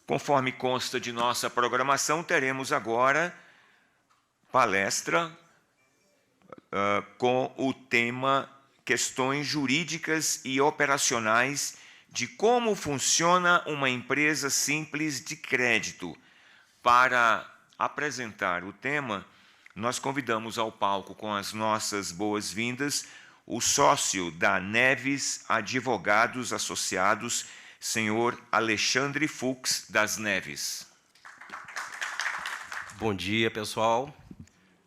Conforme consta de nossa programação, teremos agora palestra com o tema Questões Jurídicas e Operacionais de como funciona uma empresa simples de crédito. Para apresentar o tema, nós convidamos ao palco com as nossas boas-vindas o sócio da Neves Advogados Associados, senhor Alexandre Fux das Neves. Bom dia, pessoal.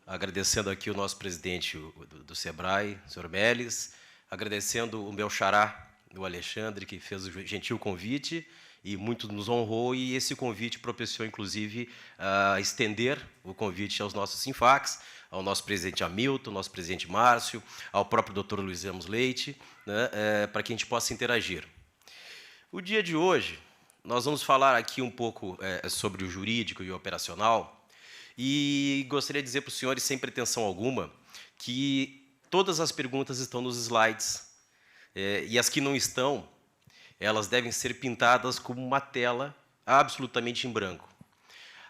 Agradecendo aqui o nosso presidente do SEBRAE, senhor Meles, agradecendo o meu xará, o Alexandre, que fez o gentil convite e muito nos honrou, e esse convite propiciou, inclusive, estender o convite aos nossos Sinfacs, ao nosso presidente Hamilton, ao nosso presidente Márcio, ao próprio Dr. Luiz Ramos Leite, né, para que a gente possa interagir. O dia de hoje, nós vamos falar aqui um pouco sobre o jurídico e o operacional, e gostaria de dizer para os senhores, sem pretensão alguma, que todas as perguntas estão nos slides, e as que não estão, elas devem ser pintadas como uma tela absolutamente em branco.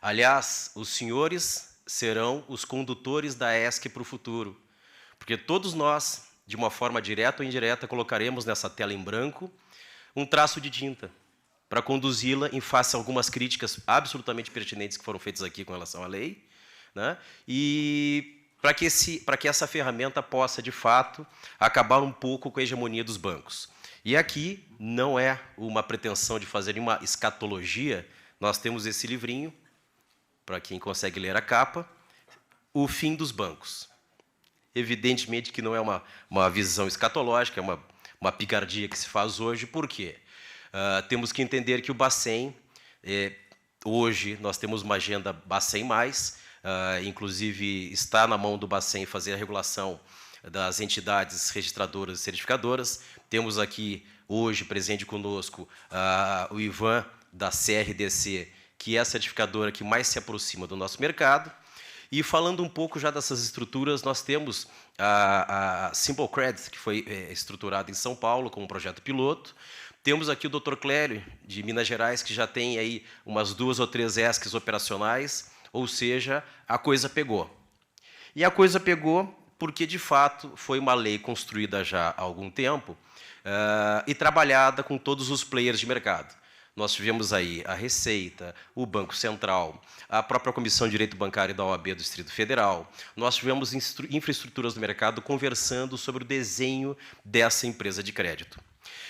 Aliás, os senhores serão os condutores da ESC para o futuro, porque todos nós, de uma forma direta ou indireta, colocaremos nessa tela em branco um traço de tinta para conduzi-la em face a algumas críticas absolutamente pertinentes que foram feitas aqui com relação à lei, né? E para que essa ferramenta possa, de fato, acabar um pouco com a hegemonia dos bancos. E aqui não é uma pretensão de fazer uma escatologia, nós temos esse livrinho, para quem consegue ler a capa, O Fim dos Bancos. Evidentemente que não é uma visão escatológica, é uma picardia que se faz hoje. Por quê? Temos que entender que o Bacen, hoje nós temos uma agenda Bacen+, inclusive está na mão do Bacen fazer a regulação das entidades registradoras e certificadoras. Temos aqui hoje presente conosco o Ivan da CRDC, que é a certificadora que mais se aproxima do nosso mercado. E falando um pouco já dessas estruturas, nós temos a Simple Credit, que foi estruturada em São Paulo como um projeto piloto. Temos aqui o Dr. Clério, de Minas Gerais, que já tem aí umas 2 ou 3 ESCs operacionais, ou seja, a coisa pegou. E a coisa pegou porque, de fato, foi uma lei construída já há algum tempo e trabalhada com todos os players de mercado. Nós tivemos aí a Receita, o Banco Central, a própria Comissão de Direito Bancário da OAB do Distrito Federal. Nós tivemos infraestruturas do mercado conversando sobre o desenho dessa empresa de crédito.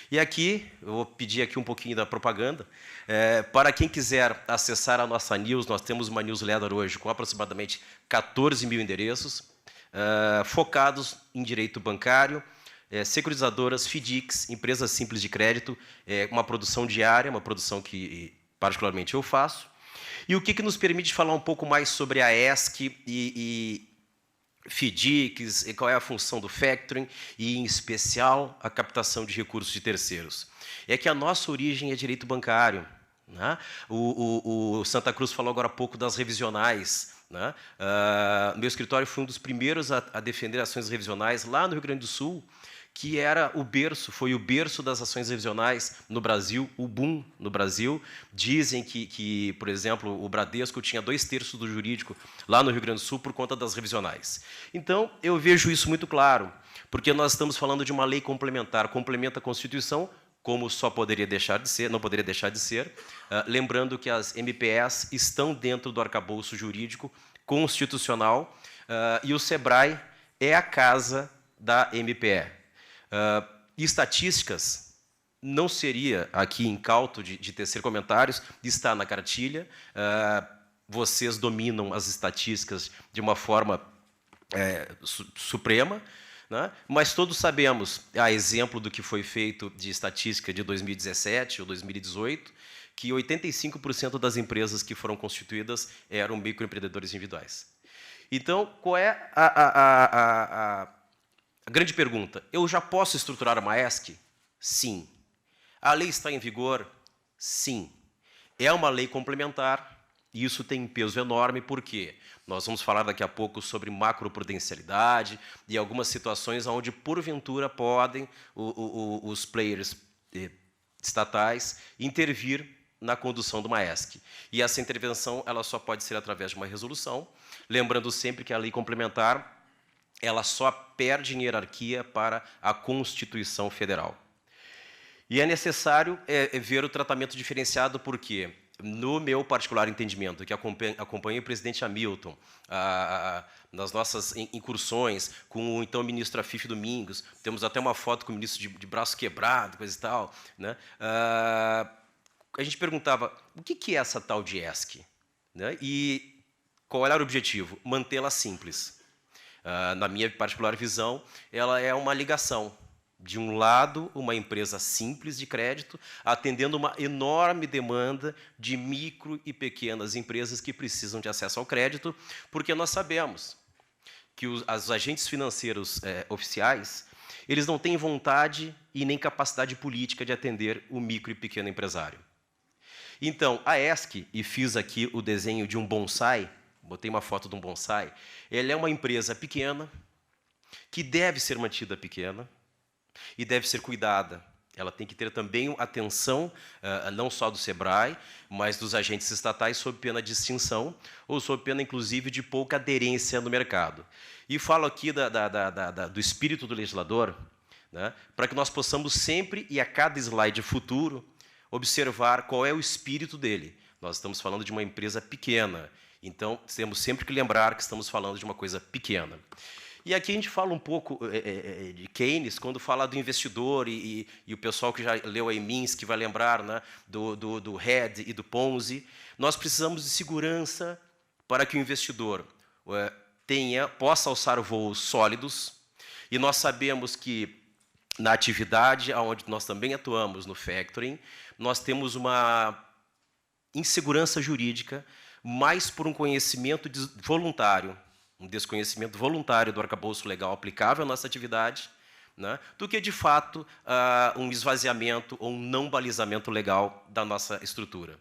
E aqui, eu vou pedir aqui um pouquinho da propaganda. Para quem quiser acessar a nossa news, nós temos uma newsletter hoje com aproximadamente 14 mil endereços, focados em direito bancário, securitizadoras, FDICs, empresas simples de crédito, uma produção diária, uma produção que particularmente eu faço. E o que nos permite falar um pouco mais sobre a ESC e FDICs, e qual é a função do factoring, e, em especial, a captação de recursos de terceiros. É que a nossa origem é direito bancário, né? O Santa Cruz falou agora há pouco das revisionais, né? Meu escritório foi um dos primeiros a defender ações revisionais lá no Rio Grande do Sul, que era o berço, foi o berço das ações revisionais no Brasil, o boom no Brasil. Dizem que, por exemplo, o Bradesco tinha 2/3 do jurídico lá no Rio Grande do Sul por conta das revisionais. Então, eu vejo isso muito claro, porque nós estamos falando de uma lei complementar, complementa a Constituição, como só poderia deixar de ser, não poderia deixar de ser, lembrando que as MPS estão dentro do arcabouço jurídico constitucional, e o SEBRAE é a casa da MPE. Estatísticas, não seria aqui incauto de tecer comentários, está na cartilha. Vocês dominam as estatísticas de uma forma suprema, né? Mas todos sabemos, a exemplo do que foi feito de estatística de 2017 ou 2018, que 85% das empresas que foram constituídas eram microempreendedores individuais. Então, qual é a grande pergunta? Eu já posso estruturar uma ESC? Sim. A lei está em vigor? Sim. É uma lei complementar, e isso tem um peso enorme, porque nós vamos falar daqui a pouco sobre macroprudencialidade e algumas situações onde, porventura, podem os players estatais intervir na condução de uma ESC. E essa intervenção ela só pode ser através de uma resolução, lembrando sempre que a lei complementar ela só perde em hierarquia para a Constituição Federal. E é necessário ver o tratamento diferenciado, porque, no meu particular entendimento, que acompanhei o presidente Hamilton nas nossas incursões com o então ministro Afif Domingos, temos até uma foto com o ministro de braço quebrado, coisa e tal, né? A gente perguntava, o que é essa tal de ESC? Né? E qual era o objetivo? Mantê-la simples. Na minha particular visão, ela é uma ligação. De um lado, uma empresa simples de crédito, atendendo uma enorme demanda de micro e pequenas empresas que precisam de acesso ao crédito, porque nós sabemos que os agentes financeiros oficiais, eles não têm vontade e nem capacidade política de atender o micro e pequeno empresário. Então, a ESC, e fiz aqui o desenho de um bonsai, botei uma foto de um bonsai, ela é uma empresa pequena, que deve ser mantida pequena, e deve ser cuidada. Ela tem que ter também atenção, não só do SEBRAE, mas dos agentes estatais, sob pena de extinção, ou sob pena, inclusive, de pouca aderência no mercado. E falo aqui do espírito do legislador, né, para que nós possamos sempre, e a cada slide futuro, observar qual é o espírito dele. Nós estamos falando de uma empresa pequena, então temos sempre que lembrar que estamos falando de uma coisa pequena. E aqui a gente fala um pouco de Keynes, quando fala do investidor, e o pessoal que já leu aí Minsky vai lembrar, né, do Head e do Ponzi. Nós precisamos de segurança para que o investidor possa alçar voos sólidos, e nós sabemos que, na atividade onde nós também atuamos, no factoring, nós temos uma insegurança jurídica, mais por um conhecimento voluntário, um desconhecimento voluntário do arcabouço legal aplicável à nossa atividade, né, do que, de fato, um esvaziamento ou um não balizamento legal da nossa estrutura.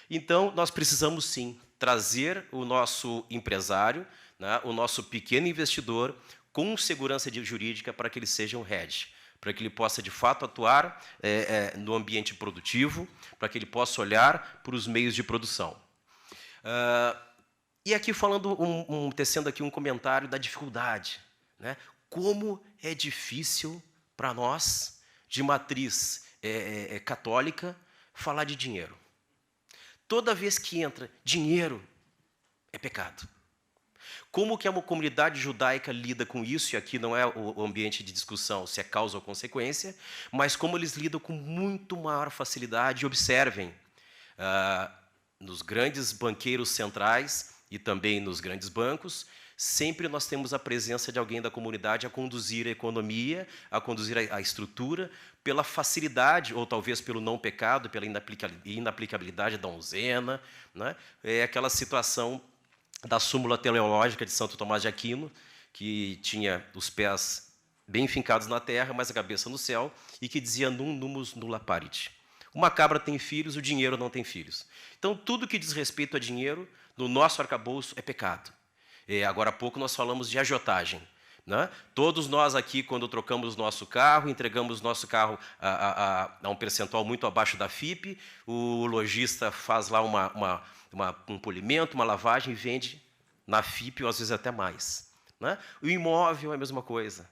Então, nós precisamos, sim, trazer o nosso empresário, né, o nosso pequeno investidor, com segurança jurídica para que ele seja um hedge, para que ele possa, de fato, atuar no ambiente produtivo, para que ele possa olhar para os meios de produção. E aqui falando, tecendo aqui um comentário da dificuldade, né? Como é difícil para nós, de matriz católica, falar de dinheiro. Toda vez que entra dinheiro, é pecado. Como que a comunidade judaica lida com isso, e aqui não é o ambiente de discussão se é causa ou consequência, mas como eles lidam com muito maior facilidade. Observem, nos grandes banqueiros centrais, e também nos grandes bancos, sempre nós temos a presença de alguém da comunidade a conduzir a economia, a conduzir a estrutura, pela facilidade, ou talvez pelo não pecado, pela inaplicabilidade da onzena, né? É aquela situação da súmula teleológica de Santo Tomás de Aquino, que tinha os pés bem fincados na terra, mas a cabeça no céu, e que dizia num numus nulla parit. Uma cabra tem filhos, o dinheiro não tem filhos. Então, tudo que diz respeito a dinheiro, no nosso arcabouço, é pecado. Agora há pouco nós falamos de agiotagem, né? Todos nós aqui, quando trocamos nosso carro, entregamos nosso carro a um percentual muito abaixo da FIP, o lojista faz lá um polimento, uma lavagem e vende na FIP, ou às vezes até mais, né? O imóvel é a mesma coisa.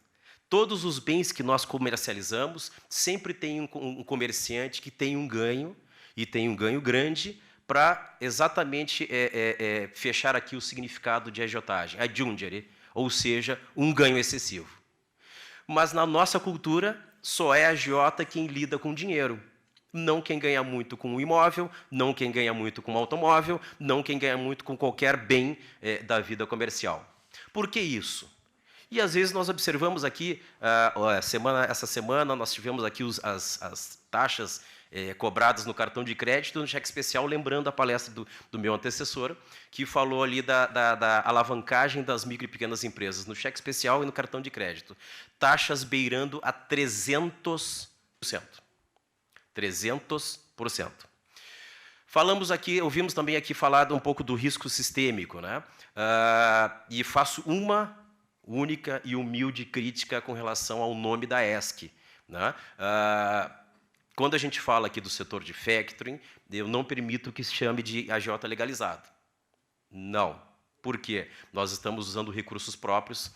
Todos os bens que nós comercializamos, sempre tem um comerciante que tem um ganho, e tem um ganho grande, para exatamente fechar aqui o significado de agiotagem, adjungere, ou seja, um ganho excessivo. Mas na nossa cultura, só é agiota quem lida com dinheiro, não quem ganha muito com o imóvel, não quem ganha muito com o automóvel, não quem ganha muito com qualquer bem da vida comercial. Por que isso? E, às vezes, nós observamos aqui, essa semana, nós tivemos aqui as taxas cobradas no cartão de crédito, no cheque especial, lembrando a palestra do meu antecessor, que falou ali da alavancagem das micro e pequenas empresas, no cheque especial e no cartão de crédito. Taxas beirando a 300%. 300%. Falamos aqui, ouvimos também aqui falar um pouco do risco sistêmico, né? E faço uma única e humilde crítica com relação ao nome da ESC, né? Quando a gente fala aqui do setor de factoring, eu não permito que se chame de agiota legalizado. Não. Por quê? Nós estamos usando recursos próprios.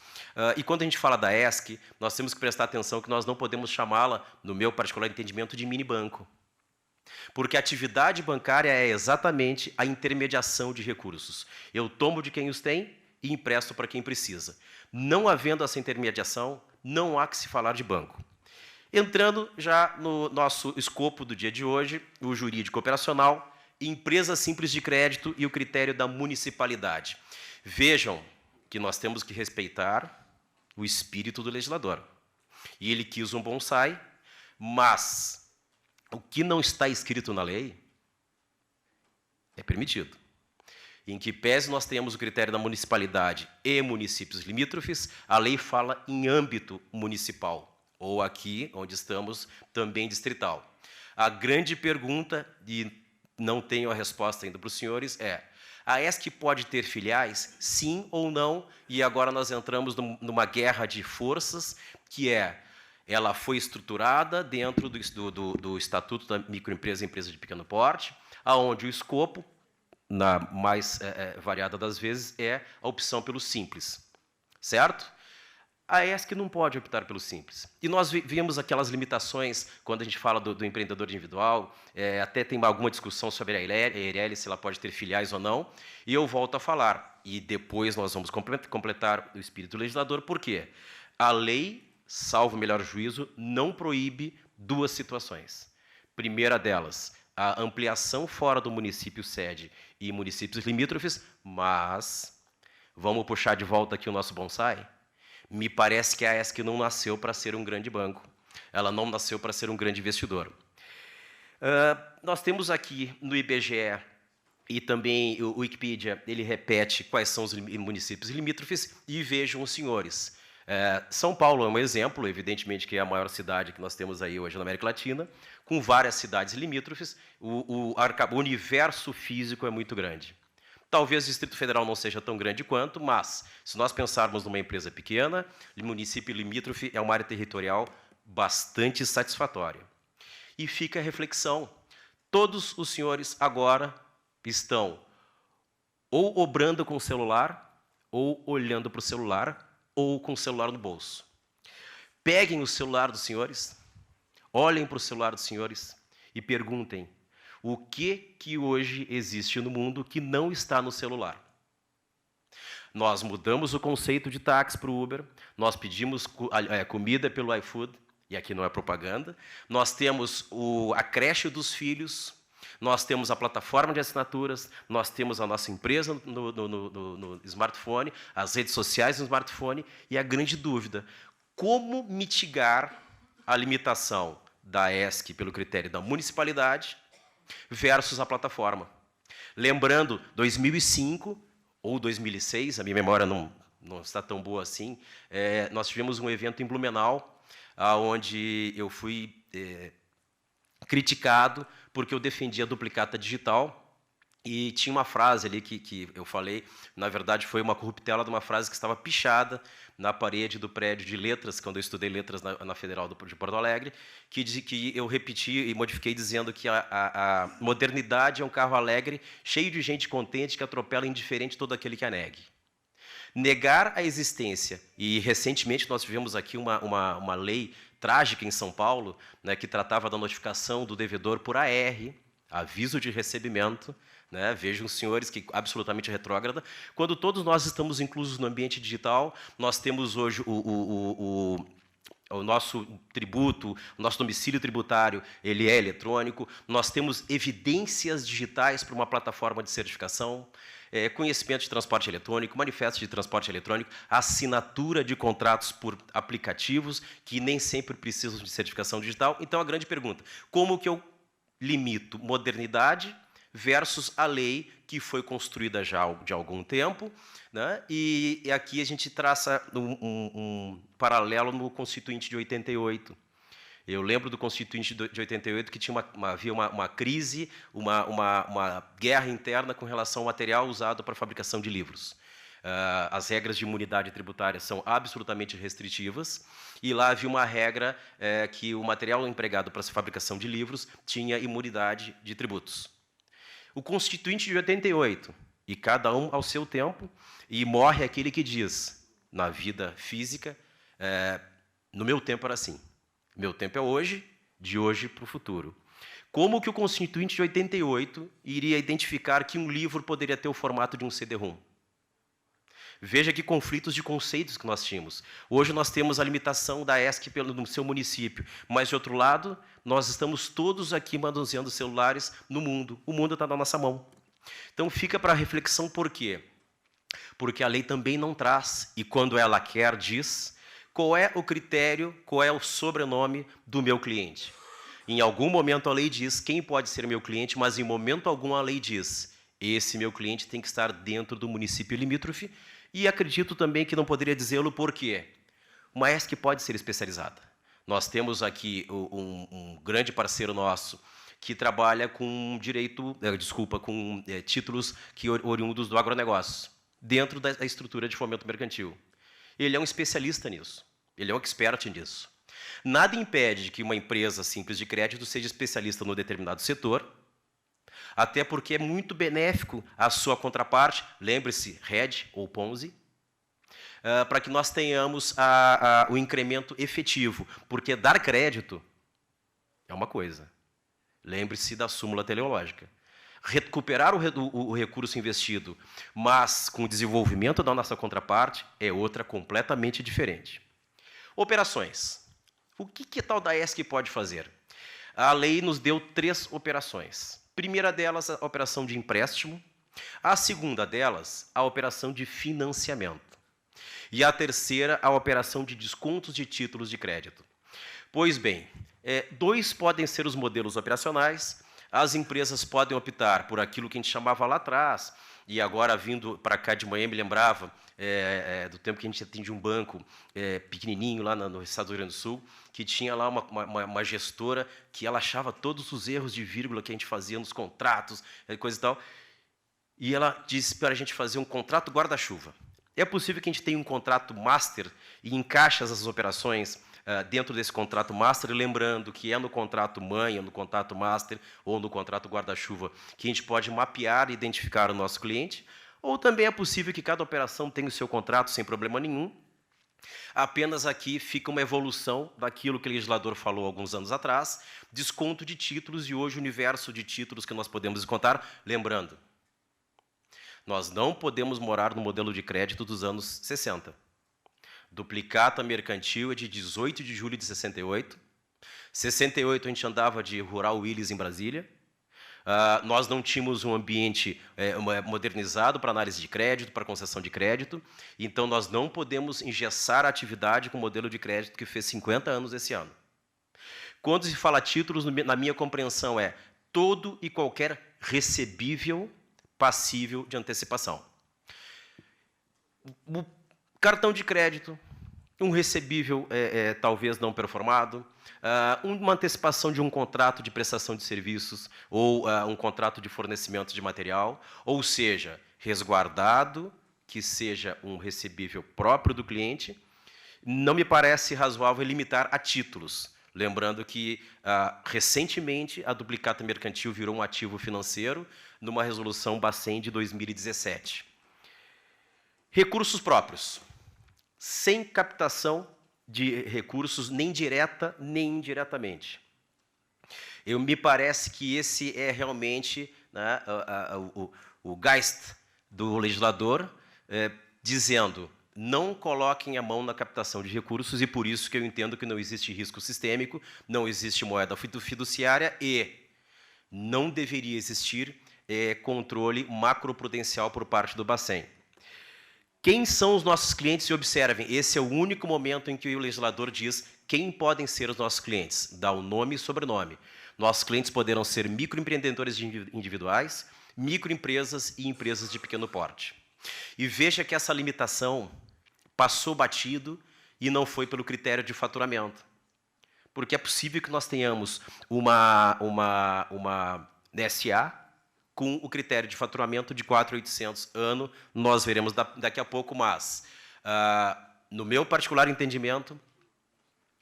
E quando a gente fala da ESC, nós temos que prestar atenção que nós não podemos chamá-la, no meu particular entendimento, de mini banco. Porque a atividade bancária é exatamente a intermediação de recursos. Eu tomo de quem os tem e empresto para quem precisa. Não havendo essa intermediação, não há que se falar de banco. Entrando já no nosso escopo do dia de hoje, o jurídico operacional, empresa simples de crédito e o critério da municipalidade. Vejam que nós temos que respeitar o espírito do legislador. E ele quis um bonsai, mas o que não está escrito na lei é permitido. Em que pese nós tenhamos o critério da municipalidade e municípios limítrofes, a lei fala em âmbito municipal, ou aqui, onde estamos, também distrital. A grande pergunta, e não tenho a resposta ainda para os senhores, é: a ESC pode ter filiais, sim ou não? E agora nós entramos numa guerra de forças, que é, ela foi estruturada dentro do Estatuto da Microempresa e Empresa de Pequeno Porte, onde o escopo, na mais variada das vezes, é a opção pelo simples, certo? A ESC não pode optar pelo simples. E nós vimos aquelas limitações, quando a gente fala do empreendedor individual, até tem alguma discussão sobre a EIRELI, se ela pode ter filiais ou não, e eu volto a falar. E depois nós vamos completar o espírito legislador, por quê? A lei, salvo o melhor juízo, não proíbe duas situações. Primeira delas, a ampliação fora do município sede e municípios limítrofes, mas, vamos puxar de volta aqui o nosso bonsai? Me parece que a ESC não nasceu para ser um grande banco. Ela não nasceu para ser um grande investidor. Nós temos aqui no IBGE e também o Wikipedia, ele repete quais são os municípios limítrofes, e vejam os senhores. São Paulo é um exemplo, evidentemente que é a maior cidade que nós temos aí hoje na América Latina, com várias cidades limítrofes, o universo físico é muito grande. Talvez o Distrito Federal não seja tão grande quanto, mas, se nós pensarmos numa empresa pequena, o município limítrofe é uma área territorial bastante satisfatória. E fica a reflexão: todos os senhores agora estão ou obrando com o celular, ou olhando para o celular, ou com o celular no bolso. Peguem o celular dos senhores, olhem para o celular dos senhores e perguntem: o que hoje existe no mundo que não está no celular? Nós mudamos o conceito de táxi para o Uber, nós pedimos comida pelo iFood, e aqui não é propaganda, nós temos a creche dos filhos, nós temos a plataforma de assinaturas, nós temos a nossa empresa no smartphone, as redes sociais no smartphone, e a grande dúvida: como mitigar a limitação da ESC pelo critério da municipalidade versus a plataforma? Lembrando, 2005 ou 2006, a minha memória não está tão boa assim, nós tivemos um evento em Blumenau, onde eu fui criticado porque eu defendia a duplicata digital, e tinha uma frase ali que eu falei, na verdade foi uma corruptela de uma frase que estava pichada na parede do prédio de letras, quando eu estudei letras na Federal de Porto Alegre, que eu repeti e modifiquei dizendo que a modernidade é um carro alegre, cheio de gente contente, que atropela indiferente todo aquele que a negue. Negar a existência, e recentemente nós tivemos aqui uma lei trágica em São Paulo, né, que tratava da notificação do devedor por AR, aviso de recebimento, né? Vejam os senhores que absolutamente retrógrada. Quando todos nós estamos inclusos no ambiente digital, nós temos hoje o nosso tributo, o nosso domicílio tributário, ele é eletrônico, nós temos evidências digitais para uma plataforma de certificação, conhecimento de transporte eletrônico, manifesto de transporte eletrônico, assinatura de contratos por aplicativos, que nem sempre precisam de certificação digital. Então, a grande pergunta: como que eu limito modernidade versus a lei que foi construída já de algum tempo, né? E aqui a gente traça um paralelo no Constituinte de 88. Eu lembro do Constituinte de 88 que havia uma crise, uma guerra interna com relação ao material usado para a fabricação de livros. As regras de imunidade tributária são absolutamente restritivas, e lá havia uma regra que o material empregado para a fabricação de livros tinha imunidade de tributos. O Constituinte de 88, e cada um ao seu tempo, e morre aquele que diz, na vida física, no meu tempo era assim, meu tempo é hoje, de hoje para o futuro. Como que o Constituinte de 88 iria identificar que um livro poderia ter o formato de um CD-ROM? Veja que conflitos de conceitos que nós tínhamos. Hoje nós temos a limitação da ESC no seu município, mas, de outro lado, nós estamos todos aqui manuseando celulares no mundo. O mundo está na nossa mão. Então, fica para reflexão por quê? Porque a lei também não traz, e quando ela quer, diz, qual é o critério, qual é o sobrenome do meu cliente. Em algum momento a lei diz quem pode ser meu cliente, mas em momento algum a lei diz esse meu cliente tem que estar dentro do município limítrofe, e acredito também que não poderia dizê-lo porque uma ESC pode ser especializada. Nós temos aqui um grande parceiro nosso que trabalha com direito, com títulos que oriundos do agronegócio, dentro da estrutura de fomento mercantil. Ele é um especialista nisso, ele é um expert nisso. Nada impede que uma empresa simples de crédito seja especialista no determinado setor, até porque é muito benéfico à sua contraparte, lembre-se, RED ou Ponzi, para que nós tenhamos o incremento efetivo, porque dar crédito é uma coisa. Lembre-se da súmula teleológica. Recuperar o recurso investido, mas com o desenvolvimento da nossa contraparte, é outra completamente diferente. Operações. O que tal da ESC pode fazer? A lei nos deu 3 operações. Primeira delas, a operação de empréstimo. A segunda delas, a operação de financiamento. E a terceira, a operação de descontos de títulos de crédito. Pois bem, 2 podem ser os modelos operacionais. As empresas podem optar por aquilo que a gente chamava lá atrás, e agora, vindo para cá de manhã, me lembrava do tempo que a gente atendia um banco pequenininho lá no estado do Rio Grande do Sul, que tinha lá uma gestora que ela achava todos os erros de vírgula que a gente fazia nos contratos, coisa e tal, e ela disse para a gente fazer um contrato guarda-chuva. É possível que a gente tenha um contrato master e encaixe essas operações dentro desse contrato master, lembrando que é no contrato mãe, ou no contrato master, ou no contrato guarda-chuva, que a gente pode mapear e identificar o nosso cliente, ou também é possível que cada operação tenha o seu contrato sem problema nenhum. Apenas aqui fica uma evolução daquilo que o legislador falou alguns anos atrás, desconto de títulos, e hoje o universo de títulos que nós podemos descontar, lembrando, nós não podemos morar no modelo de crédito dos anos 60. Duplicata mercantil é de 18 de julho de 68. 68 a gente andava de Rural Willys em Brasília. Nós não tínhamos um ambiente modernizado para análise de crédito, para concessão de crédito. Então, nós não podemos engessar a atividade com o modelo de crédito que fez 50 anos esse ano. Quando se fala títulos, na minha compreensão, é todo e qualquer recebível passível de antecipação. O cartão de crédito, um recebível talvez não performado, uma antecipação de um contrato de prestação de serviços ou um contrato de fornecimento de material, ou seja, resguardado, que seja um recebível próprio do cliente, não me parece razoável limitar a títulos. Lembrando que, recentemente, a duplicata mercantil virou um ativo financeiro numa resolução Bacen de 2017. Recursos próprios. Sem captação de recursos, nem direta, nem indiretamente. Me parece que esse é realmente, né, o geist do legislador, dizendo, não coloquem a mão na captação de recursos, e por isso que eu entendo que não existe risco sistêmico, não existe moeda fiduciária e não deveria existir controle macroprudencial por parte do Bacen. Quem são os nossos clientes? E observem, esse é o único momento em que o legislador diz quem podem ser os nossos clientes, dá o nome e sobrenome. Nossos clientes poderão ser microempreendedores individuais, microempresas e empresas de pequeno porte. E veja que essa limitação passou batido e não foi pelo critério de faturamento. Porque é possível que nós tenhamos uma SA com o critério de faturamento de 4.800 ano, nós veremos daqui a pouco, mas, no meu particular entendimento,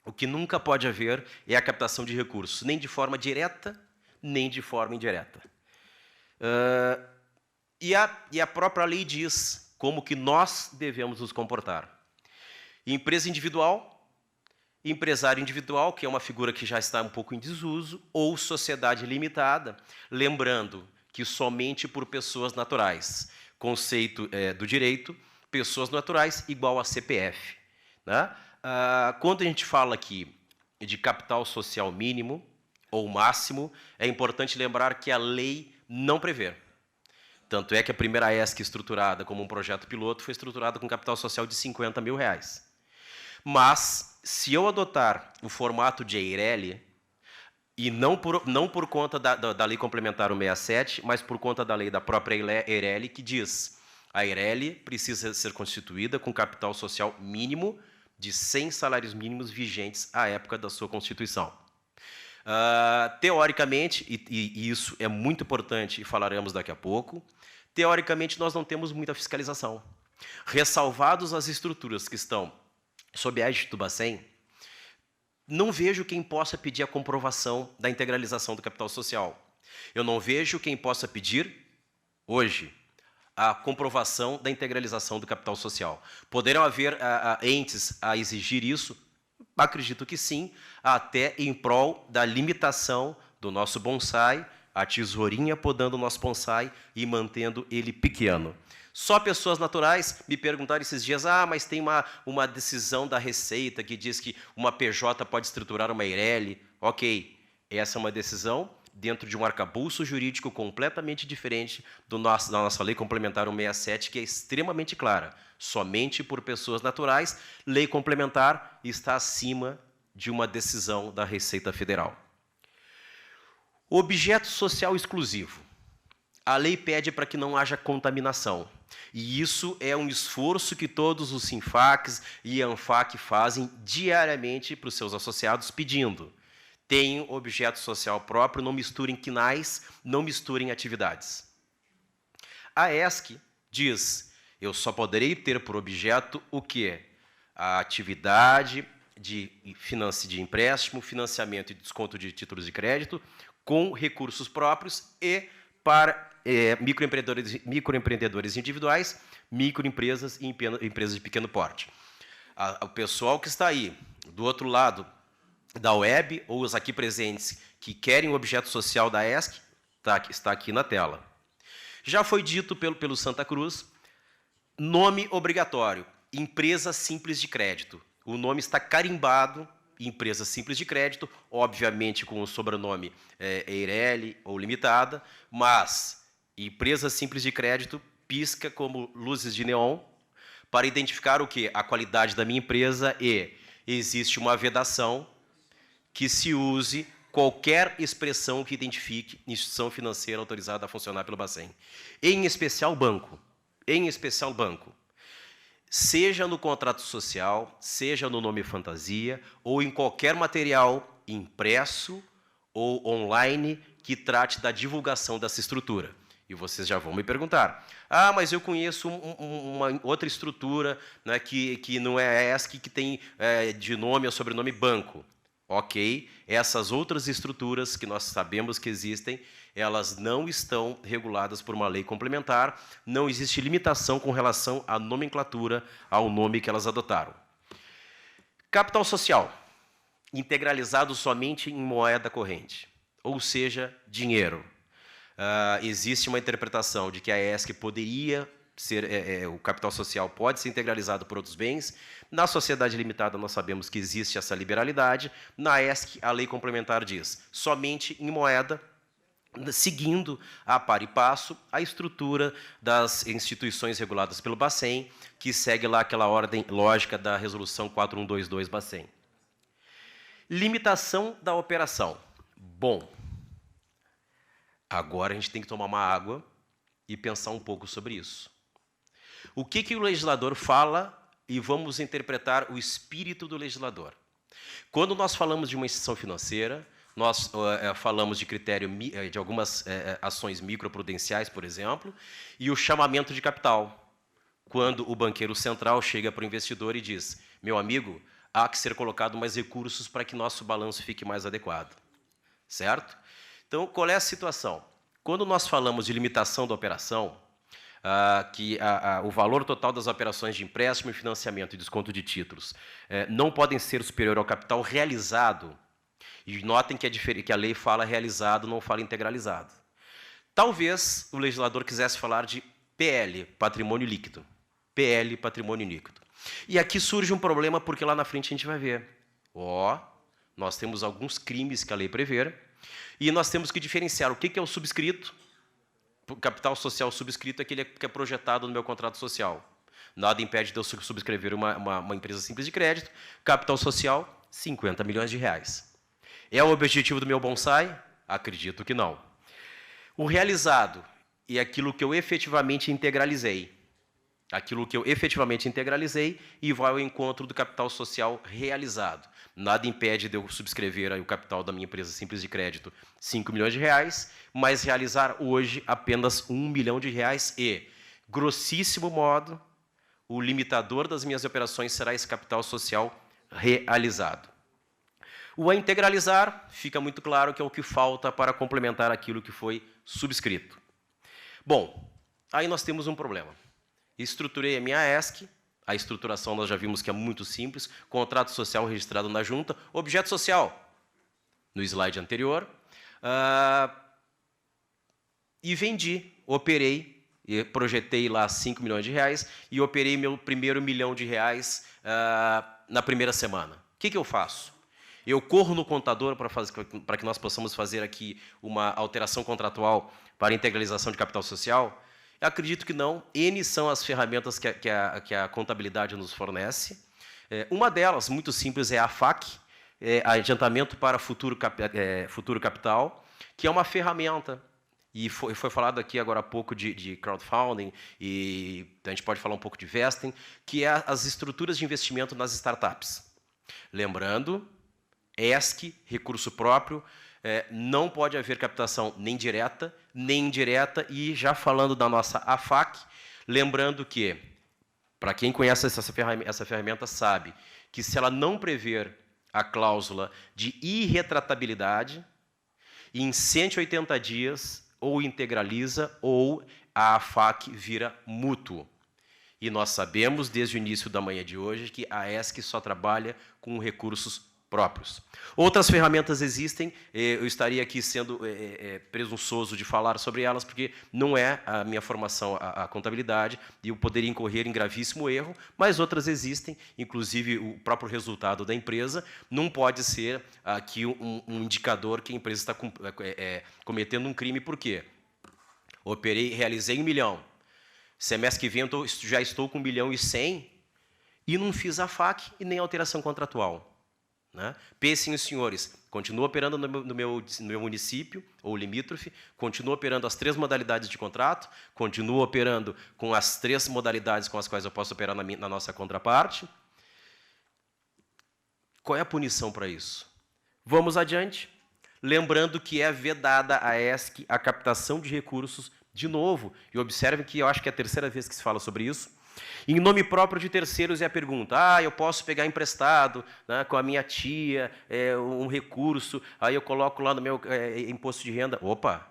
o que nunca pode haver é a captação de recursos, nem de forma direta, nem de forma indireta. E a própria lei diz como que nós devemos nos comportar. Empresa individual, empresário individual, que é uma figura que já está um pouco em desuso, ou sociedade limitada, lembrando que somente por pessoas naturais. Conceito do direito, pessoas naturais igual a CPF. Né? Quando a gente fala aqui de capital social mínimo ou máximo, é importante lembrar que a lei não prevê. Tanto é que a primeira ESC estruturada como um projeto piloto foi estruturada com capital social de R$50 mil. Mas, se eu adotar o formato de EIRELI, e não por conta da Lei Complementar 167, mas por conta da lei da própria EIRELI, que diz a EIRELI precisa ser constituída com capital social mínimo de 100 salários mínimos vigentes à época da sua constituição. Teoricamente, e isso é muito importante e falaremos daqui a pouco, teoricamente nós não temos muita fiscalização. Ressalvados as estruturas que estão sob a égide do Bacen, não vejo quem possa pedir a comprovação da integralização do capital social. Eu não vejo quem possa pedir, hoje, a comprovação da integralização do capital social. Poderão haver entes a exigir isso? Acredito que sim, até em prol da limitação do nosso bonsai, a tesourinha podando o nosso bonsai e mantendo ele pequeno. Só pessoas naturais me perguntaram esses dias, mas tem uma decisão da Receita que diz que uma PJ pode estruturar uma EIRELI. Ok, essa é uma decisão dentro de um arcabouço jurídico completamente diferente da nossa Lei Complementar 167, que é extremamente clara. Somente por pessoas naturais, lei complementar está acima de uma decisão da Receita Federal. Objeto social exclusivo. A lei pede para que não haja contaminação. E isso é um esforço que todos os SINFACs e ANFAC fazem diariamente para os seus associados, pedindo: tenham objeto social próprio, não misturem quinais, não misturem atividades. A ESC diz: eu só poderei ter por objeto o quê? A atividade de empréstimo, financiamento e desconto de títulos de crédito com recursos próprios e para microempreendedores individuais, microempresas e empresas de pequeno porte. O pessoal que está aí, do outro lado da web, ou os aqui presentes que querem o objeto social da ESC, está aqui na tela. Já foi dito pelo Santa Cruz, nome obrigatório, empresa simples de crédito. O nome está carimbado, empresa simples de crédito, obviamente com o sobrenome EIRELI ou limitada, mas empresa simples de crédito pisca como luzes de neon para identificar o quê? A qualidade da minha empresa, e existe uma vedação que se use qualquer expressão que identifique instituição financeira autorizada a funcionar pelo Bacen. Em especial banco. Em especial banco. Seja no contrato social, seja no nome fantasia, ou em qualquer material impresso ou online que trate da divulgação dessa estrutura. E vocês já vão me perguntar: mas eu conheço uma outra estrutura, né, que não é essa, que tem de nome ou sobrenome banco. Ok, essas outras estruturas que nós sabemos que existem, elas não estão reguladas por uma lei complementar, não existe limitação com relação à nomenclatura, ao nome que elas adotaram. Capital social, integralizado somente em moeda corrente, ou seja, dinheiro. Existe uma interpretação de que a ESC poderia ser, o capital social pode ser integralizado por outros bens. Na sociedade limitada, nós sabemos que existe essa liberalidade. Na ESC, a lei complementar diz somente em moeda, seguindo a par e passo a estrutura das instituições reguladas pelo Bacen, que segue lá aquela ordem lógica da Resolução 4122 Bacen. Limitação da operação. Bom, agora a gente tem que tomar uma água e pensar um pouco sobre isso. O que o legislador fala, e vamos interpretar o espírito do legislador. Quando nós falamos de uma instituição financeira, nós falamos de critério de algumas ações microprudenciais, por exemplo, e o chamamento de capital, quando o banqueiro central chega para o investidor e diz: meu amigo, há que ser colocado mais recursos para que nosso balanço fique mais adequado. Certo? Então, qual é a situação? Quando nós falamos de limitação da operação, o valor total das operações de empréstimo e financiamento e desconto de títulos não podem ser superior ao capital realizado. E notem que a lei fala realizado, não fala integralizado. Talvez o legislador quisesse falar de PL, patrimônio líquido. PL, patrimônio líquido. E aqui surge um problema, porque lá na frente a gente vai ver. Nós temos alguns crimes que a lei prevê, e nós temos que diferenciar o que é o subscrito. O capital social subscrito é aquele que é projetado no meu contrato social. Nada impede de eu subscrever uma empresa simples de crédito. Capital social, 50 milhões de reais. É o objetivo do meu bonsai? Acredito que não. O realizado é aquilo que eu efetivamente integralizei. Aquilo que eu efetivamente integralizei e vai ao encontro do capital social realizado. Nada impede de eu subscrever o capital da minha empresa simples de crédito 5 milhões de reais, mas realizar hoje apenas 1 milhão de reais e, grossíssimo modo, o limitador das minhas operações será esse capital social realizado. O a integralizar, fica muito claro que é o que falta para complementar aquilo que foi subscrito. Bom, aí nós temos um problema. Estruturei a minha ESC, a estruturação nós já vimos que é muito simples, contrato social registrado na junta, objeto social, no slide anterior, e vendi, operei, e projetei lá 5 milhões de reais e operei meu primeiro 1 milhão de reais na primeira semana. O que eu faço? Eu corro no contador para que nós possamos fazer aqui uma alteração contratual para integralização de capital social? Eu acredito que não. N são as ferramentas que a contabilidade nos fornece. Uma delas, muito simples, é a AFAC, Adiantamento para Futuro Capital, que é uma ferramenta. E foi falado aqui agora há pouco de crowdfunding, e a gente pode falar um pouco de vesting, que é as estruturas de investimento nas startups. Lembrando, ESC, recurso próprio, não pode haver captação nem direta, nem indireta, e já falando da nossa AFAC, lembrando que, para quem conhece essa ferramenta sabe, que se ela não prever a cláusula de irretratabilidade, em 180 dias, ou integraliza, ou a AFAC vira mútuo. E nós sabemos, desde o início da manhã de hoje, que a ESC só trabalha com recursos próprios. Outras ferramentas existem, eu estaria aqui sendo presunçoso de falar sobre elas, porque não é a minha formação a contabilidade, e eu poderia incorrer em gravíssimo erro, mas outras existem, inclusive o próprio resultado da empresa não pode ser aqui um indicador que a empresa está cometendo um crime. Por quê? Realizei 1 milhão, semestre que vem eu já estou com 1 milhão e 100 e não fiz a FAC e nem alteração contratual. Né? Pensem os senhores, continuo operando no meu município, ou limítrofe, continuo operando as 3 modalidades de contrato, continuo operando com as 3 modalidades com as quais eu posso operar na nossa contraparte. Qual é a punição para isso? Vamos adiante. Lembrando que é vedada a ESC a captação de recursos, de novo, e observem que eu acho que é a 3ª vez que se fala sobre isso, em nome próprio de terceiros. É a pergunta: eu posso pegar emprestado, né, com a minha tia, um recurso, aí eu coloco lá no meu imposto de renda. Opa!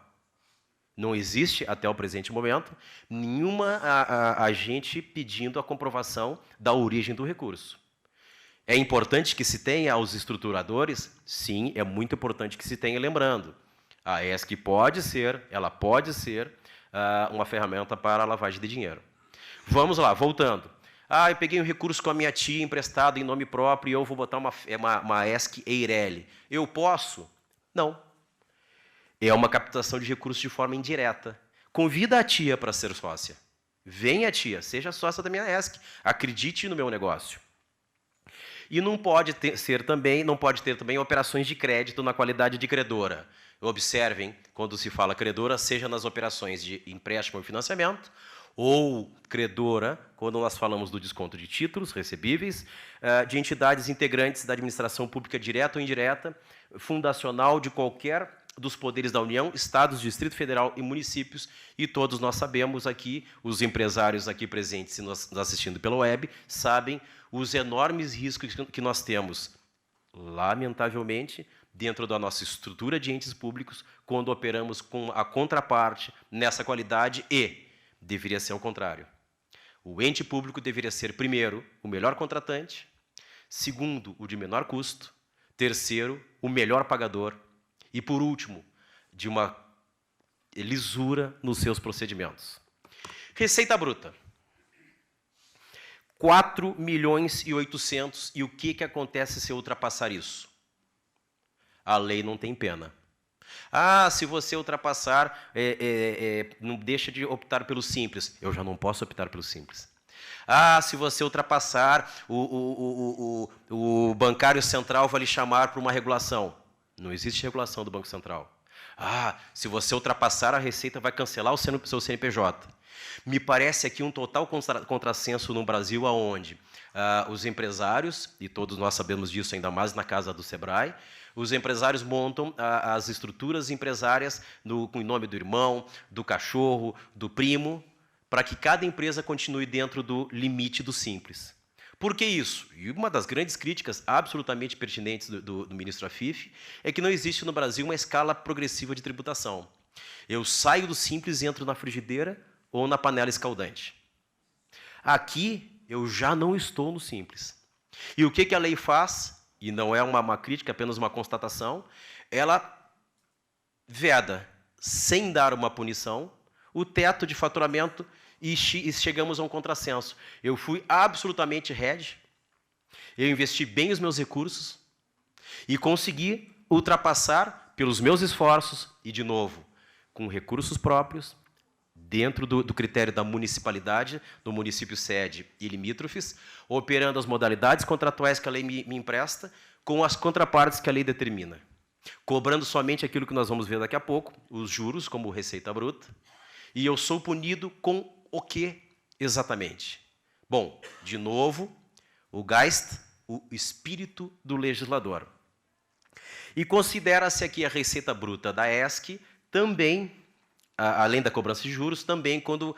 Não existe, até o presente momento, nenhuma agente pedindo a comprovação da origem do recurso. É importante que se tenha aos estruturadores? Sim, é muito importante que se tenha, lembrando. A ESC pode ser uma ferramenta para a lavagem de dinheiro. Vamos lá, voltando. Eu peguei um recurso com a minha tia emprestado em nome próprio e eu vou botar uma ESC EIRELI. Eu posso? Não. É uma captação de recursos de forma indireta. Convida a tia para ser sócia. Venha, tia, seja sócia da minha ESC. Acredite no meu negócio. E não pode ter também operações de crédito na qualidade de credora. Observem, quando se fala credora, seja nas operações de empréstimo e financiamento, ou credora, quando nós falamos do desconto de títulos recebíveis, de entidades integrantes da administração pública direta ou indireta, fundacional de qualquer dos poderes da União, Estados, Distrito Federal e municípios, e todos nós sabemos aqui, os empresários aqui presentes e nos assistindo pela web, sabem os enormes riscos que nós temos, lamentavelmente, dentro da nossa estrutura de entes públicos, quando operamos com a contraparte nessa qualidade e deveria ser ao contrário. O ente público deveria ser, primeiro, o melhor contratante, segundo, o de menor custo, terceiro, o melhor pagador e, por último, de uma lisura nos seus procedimentos. Receita bruta. 4.800.000, e o que acontece se eu ultrapassar isso? A lei não tem pena. Ah, se você ultrapassar, não deixa de optar pelo simples. Eu já não posso optar pelo simples. Ah, se você ultrapassar, o bancário central vai lhe chamar para uma regulação. Não existe regulação do Banco Central. Ah, se você ultrapassar, a Receita vai cancelar o seu CNPJ. Me parece aqui um total contrassenso no Brasil, onde os empresários, e todos nós sabemos disso ainda mais na casa do Sebrae, os empresários montam as estruturas empresárias em nome do irmão, do cachorro, do primo, para que cada empresa continue dentro do limite do simples. Por que isso? E uma das grandes críticas absolutamente pertinentes do ministro Afif é que não existe no Brasil uma escala progressiva de tributação. Eu saio do simples e entro na frigideira ou na panela escaldante. Aqui, eu já não estou no simples. E o que a lei faz, e não é uma crítica, apenas uma constatação, ela veda, sem dar uma punição, o teto de faturamento e chegamos a um contrassenso. Eu fui absolutamente hedge, eu investi bem os meus recursos e consegui ultrapassar pelos meus esforços e, de novo, com recursos próprios, dentro do critério da municipalidade, do município sede e limítrofes, operando as modalidades contratuais que a lei me empresta, com as contrapartes que a lei determina. Cobrando somente aquilo que nós vamos ver daqui a pouco, os juros como receita bruta, e eu sou punido com o que exatamente? Bom, de novo, o Geist, o espírito do legislador. E considera-se aqui a receita bruta da ESC também, além da cobrança de juros, também quando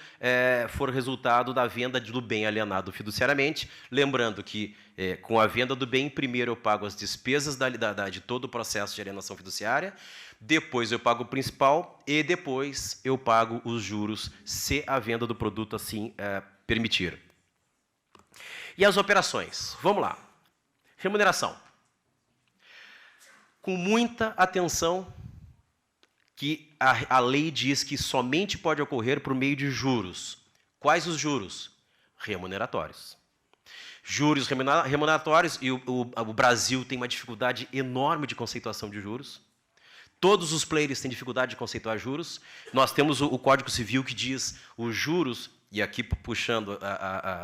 for resultado da venda do bem alienado fiduciariamente. Lembrando que, com a venda do bem, primeiro eu pago as despesas de todo o processo de alienação fiduciária, depois eu pago o principal e depois eu pago os juros, se a venda do produto assim permitir. E as operações? Vamos lá. Remuneração. Com muita atenção, que a lei diz que somente pode ocorrer por meio de juros. Quais os juros? Remuneratórios. Juros remuneratórios, e o Brasil tem uma dificuldade enorme de conceituação de juros. Todos os players têm dificuldade de conceituar juros. Nós temos o Código Civil que diz os juros, e aqui puxando,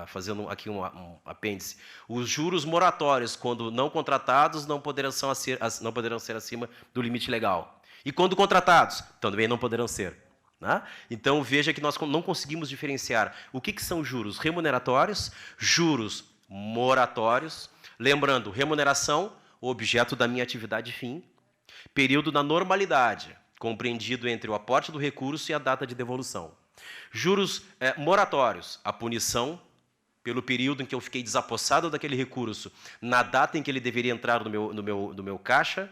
fazendo aqui um apêndice, os juros moratórios, quando não contratados, não poderão ser acima do limite legal. E quando contratados, também não poderão ser. Né? Então, veja que nós não conseguimos diferenciar o que são juros remuneratórios, juros moratórios. Lembrando, remuneração, objeto da minha atividade fim, período da normalidade, compreendido entre o aporte do recurso e a data de devolução. Juros moratórios, a punição pelo período em que eu fiquei desapossado daquele recurso, na data em que ele deveria entrar no meu caixa.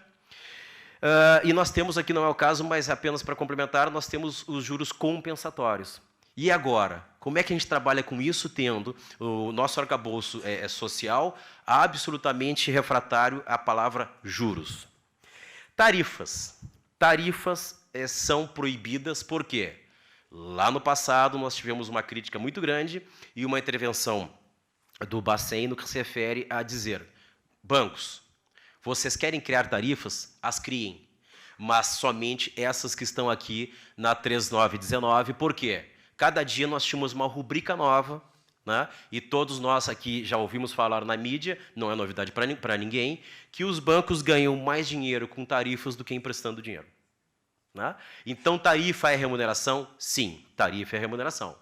E nós temos aqui, não é o caso, mas apenas para complementar, nós temos os juros compensatórios. E agora, como é que a gente trabalha com isso, tendo o nosso arcabouço social absolutamente refratário à palavra juros? Tarifas. Tarifas são proibidas por quê? Lá no passado, nós tivemos uma crítica muito grande e uma intervenção do Bacen no que se refere a dizer: bancos, vocês querem criar tarifas? As criem, mas somente essas que estão aqui na 3919. Por quê? Cada dia nós tínhamos uma rubrica nova, né? E todos nós aqui já ouvimos falar na mídia, não é novidade para ninguém, que os bancos ganham mais dinheiro com tarifas do que emprestando dinheiro. Né? Então, tarifa é remuneração? Sim, tarifa é remuneração.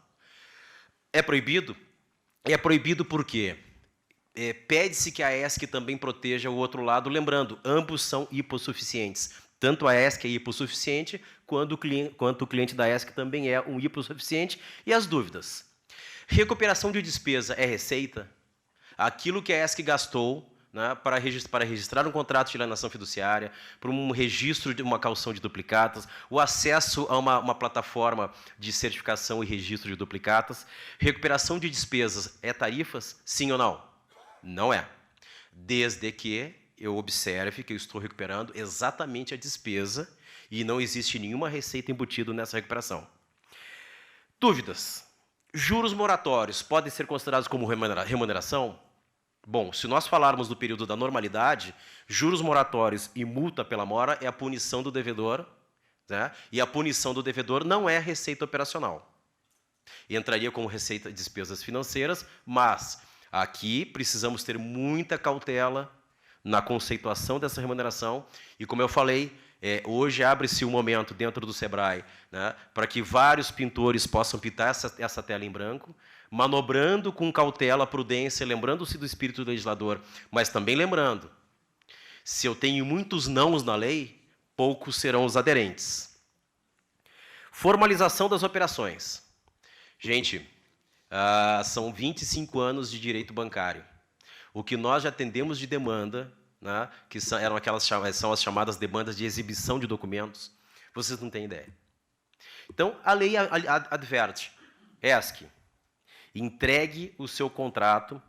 É proibido? É proibido por quê? Pede-se que a ESC também proteja o outro lado, lembrando, ambos são hipossuficientes. Tanto a ESC é hipossuficiente, quanto o cliente da ESC também é um hipossuficiente. E as dúvidas? Recuperação de despesa é receita? Aquilo que a ESC gastou, né, para registrar um contrato de alienação fiduciária, para um registro de uma caução de duplicatas, o acesso a uma plataforma de certificação e registro de duplicatas. Recuperação de despesas é tarifas? Sim ou não? Não é. Desde que eu observe que eu estou recuperando exatamente a despesa e não existe nenhuma receita embutida nessa recuperação. Dúvidas. Juros moratórios podem ser considerados como remuneração? Bom, se nós falarmos do período da normalidade, juros moratórios e multa pela mora é a punição do devedor, né? E a punição do devedor não é receita operacional. Entraria como receita de despesas financeiras, mas aqui precisamos ter muita cautela na conceituação dessa remuneração. E, como eu falei, hoje abre-se um momento dentro do SEBRAE, né, para que vários pintores possam pintar essa tela em branco, manobrando com cautela, prudência, lembrando-se do espírito do legislador, mas também lembrando, se eu tenho muitos nãos na lei, poucos serão os aderentes. Formalização das operações. Gente, são 25 anos de direito bancário. O que nós já atendemos de demanda, né, que são as chamadas demandas de exibição de documentos, vocês não têm ideia. Então, a lei adverte, ESC, entregue o seu contrato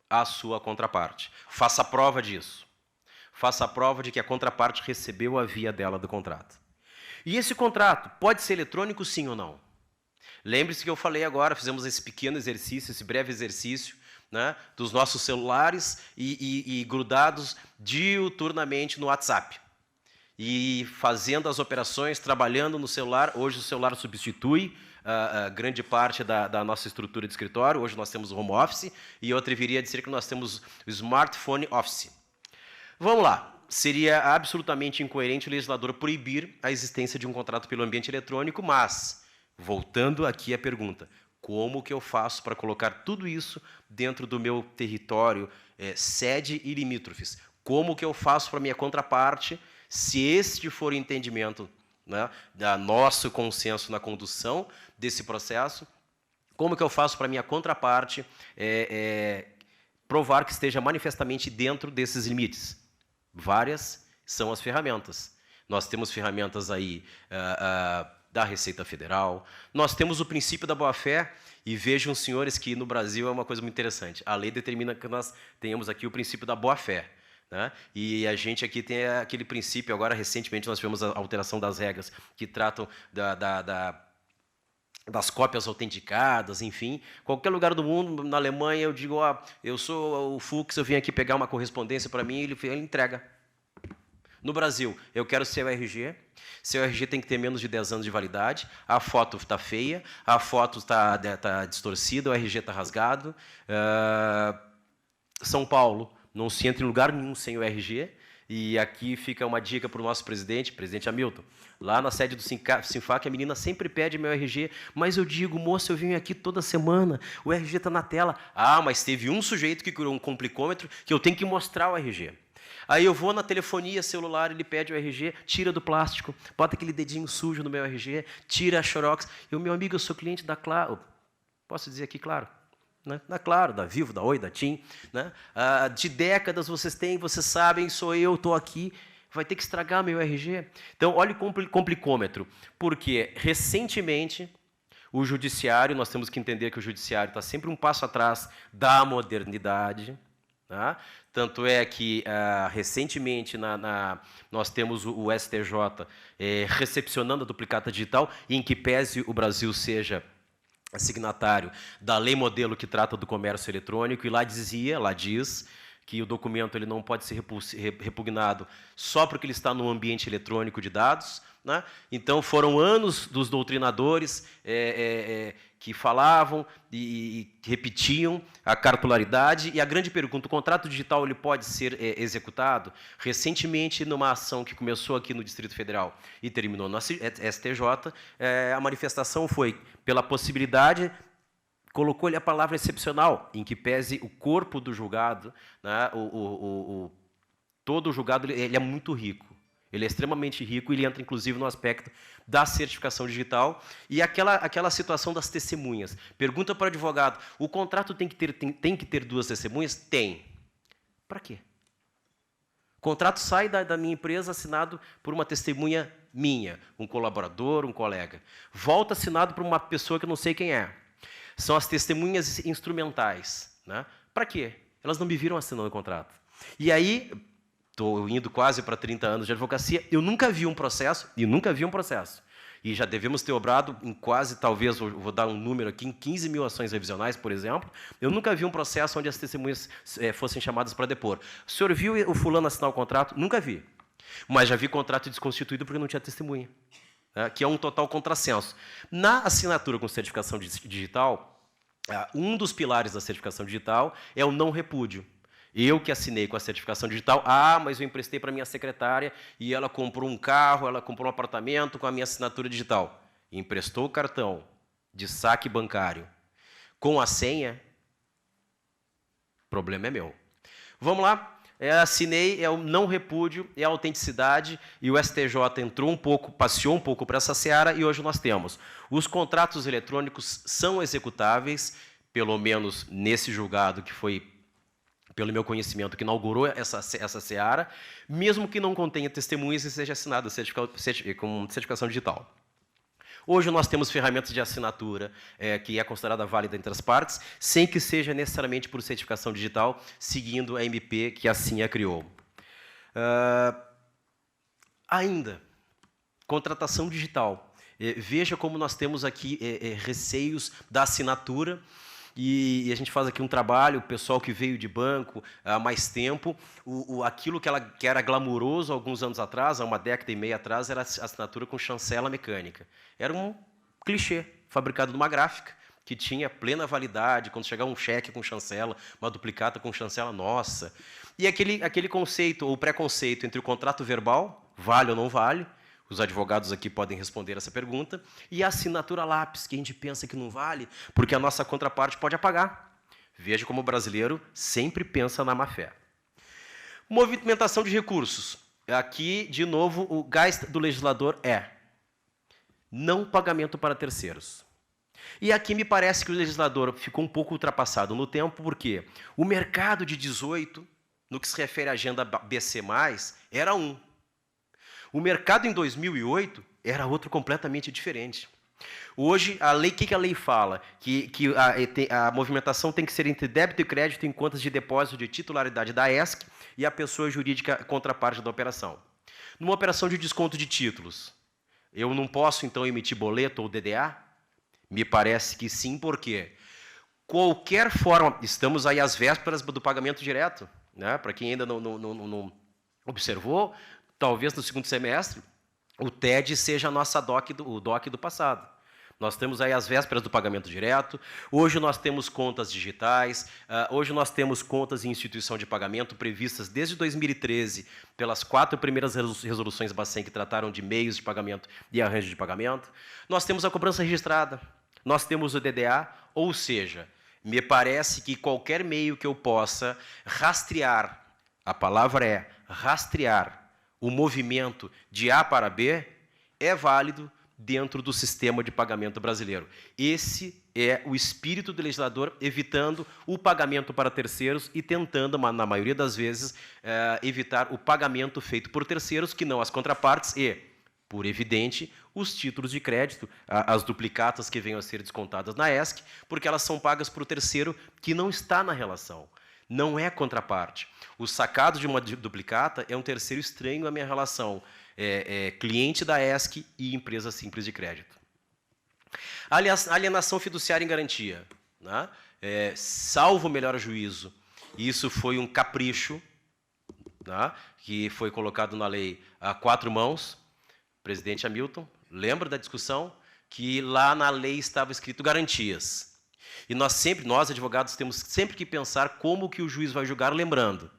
à sua contraparte. Faça prova disso. Faça a prova de que a contraparte recebeu a via dela do contrato. E esse contrato pode ser eletrônico, sim ou não? Lembre-se que eu falei agora, fizemos esse pequeno exercício, esse breve exercício, né, dos nossos celulares e grudados diuturnamente no WhatsApp. E fazendo as operações, trabalhando no celular. Hoje o celular substitui a grande parte da nossa estrutura de escritório. Hoje nós temos o home office e eu atreveria a dizer que nós temos o smartphone office. Vamos lá. Seria absolutamente incoerente o legislador proibir a existência de um contrato pelo ambiente eletrônico, mas, voltando aqui à pergunta, como que eu faço para colocar tudo isso dentro do meu território, sede e limítrofes? Como que eu faço para a minha contraparte, se este for o entendimento, né, da nosso consenso na condução desse processo, como que eu faço para a minha contraparte provar que esteja manifestamente dentro desses limites? Várias são as ferramentas. Nós temos ferramentas aí da Receita Federal, nós temos o princípio da boa-fé, e vejam, senhores, que no Brasil é uma coisa muito interessante. A lei determina que nós tenhamos aqui o princípio da boa-fé, né? E a gente aqui tem aquele princípio, agora recentemente nós tivemos a alteração das regras que tratam das cópias autenticadas, enfim. Qualquer lugar do mundo, na Alemanha, eu digo, eu sou o Fux, eu vim aqui pegar uma correspondência para mim, ele entrega. No Brasil, eu quero seu RG. Seu RG tem que ter menos de 10 anos de validade. A foto está feia, a foto está distorcida, o RG está rasgado. São Paulo, não se entra em lugar nenhum sem o RG. E aqui fica uma dica para o nosso presidente Hamilton. Lá na sede do Sinfac, a menina sempre pede meu RG, mas eu digo, moça, eu venho aqui toda semana, o RG está na tela. Mas teve um sujeito que criou um complicômetro que eu tenho que mostrar o RG. Aí eu vou na telefonia celular, ele pede o RG, tira do plástico, bota aquele dedinho sujo no meu RG, tira a Xerox. E o meu amigo, eu sou cliente da Claro. Posso dizer aqui, Claro? Né? Da Claro, da Vivo, da Oi, da TIM. Né? De décadas vocês sabem, sou eu, estou aqui. Vai ter que estragar meu RG. Então, olha o complicômetro. Porque, recentemente, o judiciário, nós temos que entender que o judiciário está sempre um passo atrás da modernidade. Tá? Tanto é que, recentemente, nós temos o STJ recepcionando a duplicata digital, em que pese o Brasil seja signatário da lei modelo que trata do comércio eletrônico, e lá diz que o documento ele não pode ser repugnado só porque ele está no ambiente eletrônico de dados. Né? Então, foram anos dos doutrinadores que falavam e repetiam a cartularidade. E a grande pergunta, o contrato digital ele pode ser executado? Recentemente, numa ação que começou aqui no Distrito Federal e terminou no STJ, a manifestação foi pela possibilidade colocou ali a palavra excepcional, em que pese o corpo do julgado, né, todo o julgado ele é muito rico. Ele é extremamente rico e ele entra, inclusive, no aspecto da certificação digital e aquela situação das testemunhas. Pergunta para o advogado, o contrato tem que ter 2 testemunhas? Tem. Para quê? O contrato sai da minha empresa assinado por uma testemunha minha, um colaborador, um colega. Volta assinado por uma pessoa que eu não sei quem é. São as testemunhas instrumentais. Né? Para quê? Elas não me viram assinando o contrato. E aí, estou indo quase para 30 anos de advocacia, eu nunca vi um processo, e já devemos ter obrado em quase, talvez, vou dar um número aqui, em 15 mil ações revisionais, por exemplo, eu nunca vi um processo onde as testemunhas fossem chamadas para depor. O senhor viu o fulano assinar o contrato? Nunca vi. Mas já vi contrato desconstituído porque não tinha testemunha, né, que é um total contrassenso. Na assinatura com certificação digital, um dos pilares da certificação digital é o não repúdio. Eu que assinei com a certificação digital, mas eu emprestei para minha secretária e ela comprou um carro, ela comprou um apartamento com a minha assinatura digital. Emprestou o cartão de saque bancário com a senha, o problema é meu. Vamos lá, assinei, é o não repúdio, é a autenticidade, e o STJ entrou um pouco, passeou um pouco para essa seara, e hoje nós temos. Os contratos eletrônicos são executáveis, pelo menos nesse julgado que foi, pelo meu conhecimento, que inaugurou essa seara, mesmo que não contenha testemunhas e seja assinado com certificação digital. Hoje nós temos ferramentas de assinatura que é considerada válida entre as partes, sem que seja necessariamente por certificação digital, seguindo a MP que assim a criou. Ainda, contratação digital. Veja como nós temos aqui receios da assinatura, e a gente faz aqui um trabalho, o pessoal que veio de banco há mais tempo, aquilo que era glamuroso alguns anos atrás, há uma década e meia atrás, era a assinatura com chancela mecânica. Era um clichê, fabricado numa gráfica, que tinha plena validade, quando chegava um cheque com chancela, uma duplicata com chancela, nossa. E aquele conceito, ou preconceito entre o contrato verbal, vale ou não vale, os advogados aqui podem responder essa pergunta, e a assinatura lápis, que a gente pensa que não vale, porque a nossa contraparte pode apagar. Veja como o brasileiro sempre pensa na má-fé. Movimentação de recursos. Aqui, de novo, o gás do legislador é não pagamento para terceiros. E aqui me parece que o legislador ficou um pouco ultrapassado no tempo, porque o mercado de 18, no que se refere à agenda BC+, era um. O mercado em 2008 era outro completamente diferente. Hoje, a lei, o que a lei fala? Que a movimentação tem que ser entre débito e crédito em contas de depósito de titularidade da ESC e a pessoa jurídica contraparte da operação. Numa operação de desconto de títulos, eu não posso, então, emitir boleto ou DDA? Me parece que sim, por quê? Qualquer forma, estamos aí às vésperas do pagamento direto, né? Para quem ainda não observou, talvez no segundo semestre, o TED seja a nossa o DOC do passado. Nós temos aí as vésperas do pagamento direto, hoje nós temos contas digitais, hoje nós temos contas em instituição de pagamento previstas desde 2013 pelas 4 primeiras resoluções Bacen que trataram de meios de pagamento e arranjo de pagamento. Nós temos a cobrança registrada, nós temos o DDA, ou seja, me parece que qualquer meio que eu possa rastrear, a palavra é rastrear, o movimento de A para B é válido dentro do sistema de pagamento brasileiro. Esse é o espírito do legislador, evitando o pagamento para terceiros e tentando, na maioria das vezes, evitar o pagamento feito por terceiros, que não as contrapartes e, por evidente, os títulos de crédito, as duplicatas que venham a ser descontadas na ESC, porque elas são pagas por terceiro que não está na relação. Não é contraparte. O sacado de uma duplicata é um terceiro estranho à minha relação cliente da ESC e empresa simples de crédito. Alienação fiduciária em garantia. Né? Salvo o melhor juízo, isso foi um capricho, né? Que foi colocado na lei a 4 mãos. Presidente Hamilton, lembra da discussão? Que lá na lei estava escrito garantias. E nós advogados, temos sempre que pensar como que o juiz vai julgar, lembrando.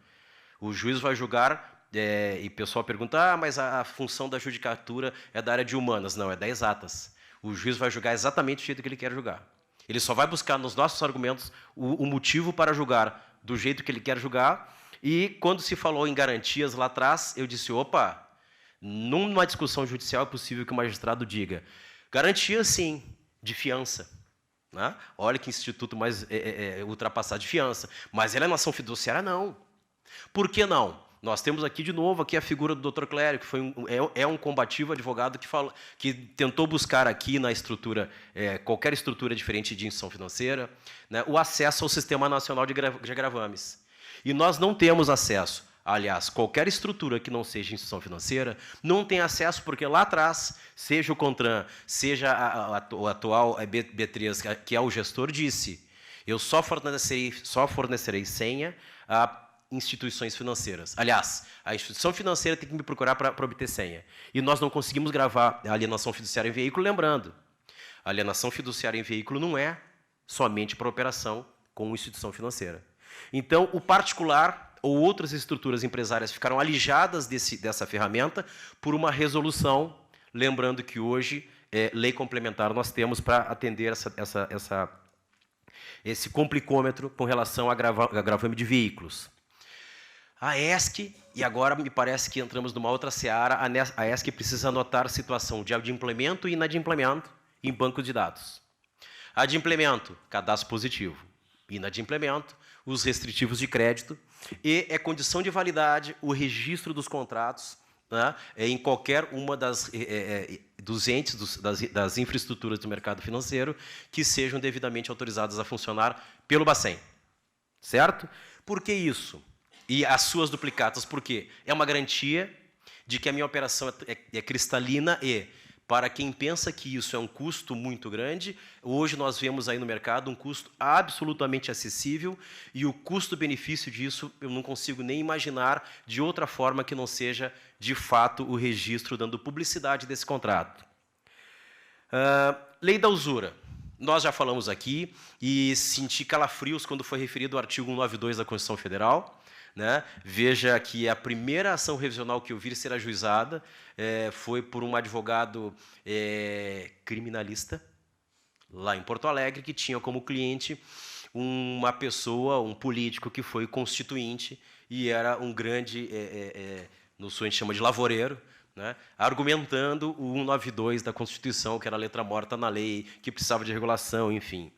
O juiz vai julgar, e o pessoal pergunta, mas a função da judicatura é da área de humanas. Não, é da exatas. O juiz vai julgar exatamente do jeito que ele quer julgar. Ele só vai buscar nos nossos argumentos o motivo para julgar do jeito que ele quer julgar. E quando se falou em garantias lá atrás, eu disse, opa, numa discussão judicial é possível que o magistrado diga garantia, sim, de fiança. Né? Olha que instituto mais ultrapassado de fiança. Mas alienação fiduciária, não. Por que não? Nós temos aqui, de novo, aqui a figura do Dr. Clério, que foi um combativo advogado que tentou buscar aqui na estrutura, qualquer estrutura diferente de instituição financeira, né, o acesso ao Sistema Nacional de Gravames. E nós não temos acesso. Aliás, qualquer estrutura que não seja instituição financeira não tem acesso, porque lá atrás, seja o CONTRAN, seja o atual B3, que é o gestor, disse, eu só fornecerei senha a instituições financeiras. Aliás, a instituição financeira tem que me procurar para obter senha. E nós não conseguimos gravar a alienação fiduciária em veículo, lembrando, a alienação fiduciária em veículo não é somente para operação com instituição financeira. Então, o particular ou outras estruturas empresárias ficaram alijadas dessa ferramenta por uma resolução, lembrando que hoje, lei complementar nós temos para atender esse complicômetro com relação a gravame de veículos. A ESC, e agora me parece que entramos numa outra seara, a ESC precisa anotar situação de adimplemento e inadimplemento em banco de dados. Adimplemento, cadastro positivo. Inadimplemento, os restritivos de crédito. E é condição de validade o registro dos contratos, né, em qualquer uma dos entes, das infraestruturas do mercado financeiro que sejam devidamente autorizadas a funcionar pelo Bacen. Certo? Por que isso? E as suas duplicatas, por quê? É uma garantia de que a minha operação é cristalina e, para quem pensa que isso é um custo muito grande, hoje nós vemos aí no mercado um custo absolutamente acessível e o custo-benefício disso eu não consigo nem imaginar de outra forma que não seja, de fato, o registro dando publicidade desse contrato. Lei da usura. Nós já falamos aqui e senti calafrios quando foi referido ao artigo 192 da Constituição Federal. Né? Veja que a primeira ação revisional que eu vi ser ajuizada foi por um advogado criminalista, lá em Porto Alegre, que tinha como cliente uma pessoa, um político que foi constituinte e era um grande, no sul a gente chama de lavoureiro, né? Argumentando o 192 da Constituição, que era a letra morta na lei, que precisava de regulação, enfim.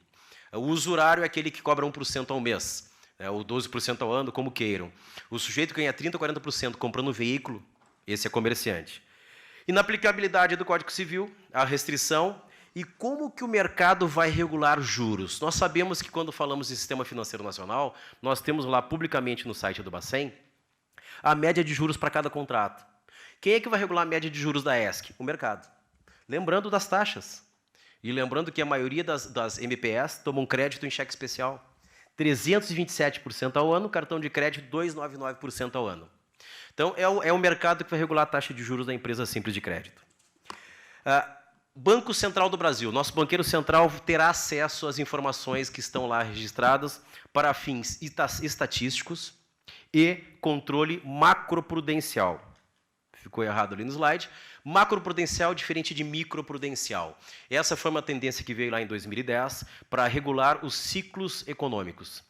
O usurário é aquele que cobra 1% ao mês. Ou 12% ao ano, como queiram. O sujeito ganha 30% ou 40% comprando um veículo, esse é comerciante. Inaplicabilidade do Código Civil, a restrição. E como que o mercado vai regular juros? Nós sabemos que quando falamos de Sistema Financeiro Nacional, nós temos lá publicamente no site do Bacen a média de juros para cada contrato. Quem é que vai regular a média de juros da ESC? O mercado. Lembrando das taxas. E lembrando que a maioria das MPS tomam crédito em cheque especial. 327% ao ano, cartão de crédito 299% ao ano. Então, é o mercado que vai regular a taxa de juros da empresa simples de crédito. Banco Central do Brasil. Nosso banqueiro central terá acesso às informações que estão lá registradas para fins estatísticos e controle macroprudencial. Ficou errado ali no slide. Macroprudencial diferente de microprudencial. Essa foi uma tendência que veio lá em 2010 para regular os ciclos econômicos.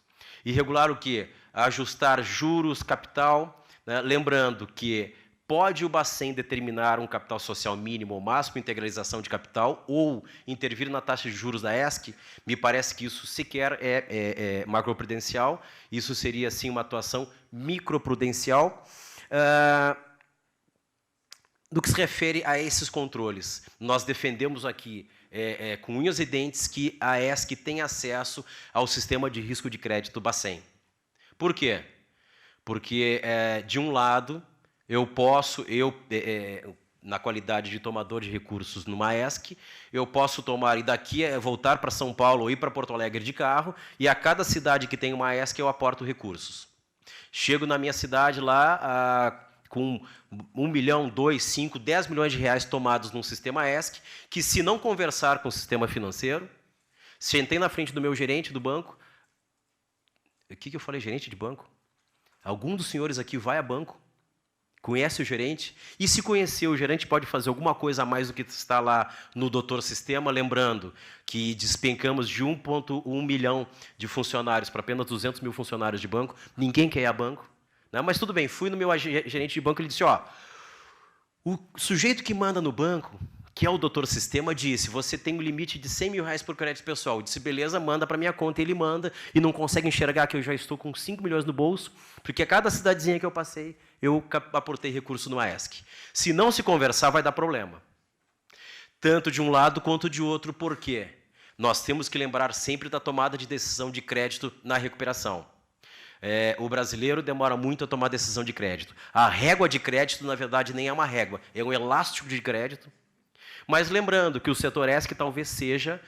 E regular o quê? Ajustar juros, capital, né? Lembrando que pode o Bacen determinar um capital social mínimo ou máximo, integralização de capital, ou intervir na taxa de juros da ESC. Me parece que isso sequer é macroprudencial. Isso seria, sim, uma atuação microprudencial. No que se refere a esses controles, nós defendemos aqui, com unhas e dentes, que a ESC tem acesso ao sistema de risco de crédito Bacen. Por quê? Porque, de um lado, na qualidade de tomador de recursos numa ESC, eu posso tomar, e daqui voltar para São Paulo ou ir para Porto Alegre de carro, e a cada cidade que tem uma ESC eu aporto recursos. Chego na minha cidade lá, com 1 milhão, 2, 5, 10 milhões de reais tomados num sistema ESC, que se não conversar com o sistema financeiro, sentei na frente do meu gerente do banco, o que eu falei, gerente de banco? Algum dos senhores aqui vai a banco? Conhece o gerente? E se conhecer, o gerente pode fazer alguma coisa a mais do que está lá no Doutor Sistema, lembrando que despencamos de 1,1 milhão de funcionários para apenas 200 mil funcionários de banco. Ninguém quer ir a banco. Né? Mas tudo bem, fui no meu gerente de banco e ele disse, ó, o sujeito que manda no banco, que é o Doutor Sistema, disse, você tem um limite de 100 mil reais por crédito pessoal. Eu disse, beleza, manda para minha conta. Ele manda e não consegue enxergar que eu já estou com 5 milhões no bolso, porque a cada cidadezinha que eu passei, eu aportei recurso no AESC. Se não se conversar, vai dar problema. Tanto de um lado quanto de outro. Por quê? Nós temos que lembrar sempre da tomada de decisão de crédito na recuperação. O brasileiro demora muito a tomar decisão de crédito. A régua de crédito, na verdade, nem é uma régua, é um elástico de crédito. Mas lembrando que o setor ESC talvez seja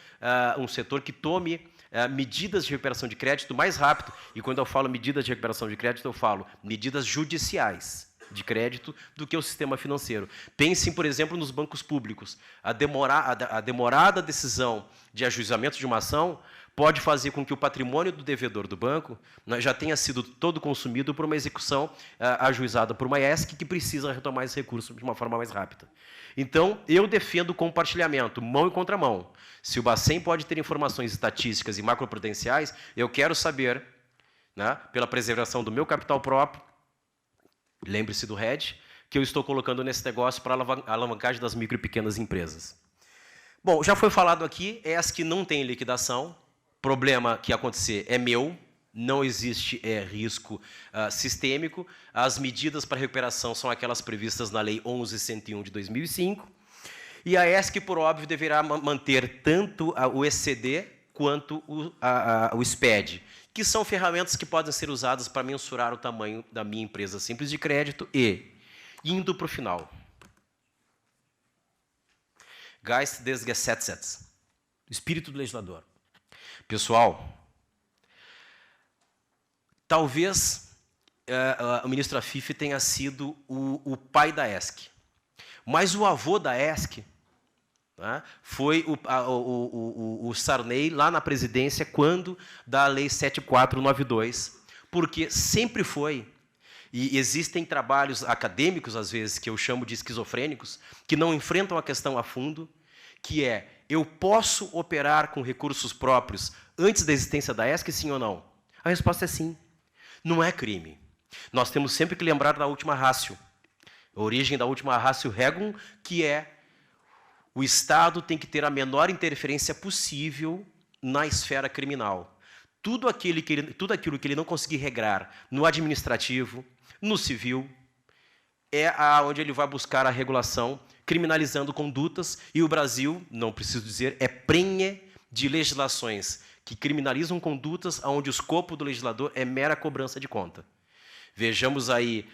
um setor que tome medidas de recuperação de crédito mais rápido. E quando eu falo medidas de recuperação de crédito, eu falo medidas judiciais de crédito do que o sistema financeiro. Pensem, por exemplo, nos bancos públicos. A demorada decisão de ajuizamento de uma ação pode fazer com que o patrimônio do devedor do banco já tenha sido todo consumido por uma execução ajuizada por uma ESC que precisa retomar esse recurso de uma forma mais rápida. Então, eu defendo o compartilhamento, mão e contramão. Se o Bacen pode ter informações estatísticas e macroprudenciais, eu quero saber, né, pela preservação do meu capital próprio, lembre-se do RED, que eu estou colocando nesse negócio para a alavancagem das micro e pequenas empresas. Bom, já foi falado aqui, ESC não tem liquidação, problema que acontecer é meu, não existe risco sistêmico. As medidas para recuperação são aquelas previstas na Lei 11.101 de 2005. E a ESC, por óbvio, deverá manter tanto o ECD quanto o SPED, que são ferramentas que podem ser usadas para mensurar o tamanho da minha empresa simples de crédito e, indo para o final, Geist des Gesetzes, espírito do legislador. Pessoal, talvez o ministro Afif tenha sido o pai da ESC, mas o avô da ESC, né, foi o Sarney, lá na presidência, quando da Lei 7492, porque sempre foi, e existem trabalhos acadêmicos, às vezes, que eu chamo de esquizofrênicos, que não enfrentam a questão a fundo, que é, eu posso operar com recursos próprios antes da existência da ESC, sim ou não? A resposta é sim. Não é crime. Nós temos sempre que lembrar da última ratio. A origem da última ratio regum, que é o Estado tem que ter a menor interferência possível na esfera criminal. Tudo aquilo que ele não conseguir regrar no administrativo, no civil, é onde ele vai buscar a regulação, criminalizando condutas, e o Brasil, não preciso dizer, é prenhe de legislações que criminalizam condutas onde o escopo do legislador é mera cobrança de conta. Vejamos aí,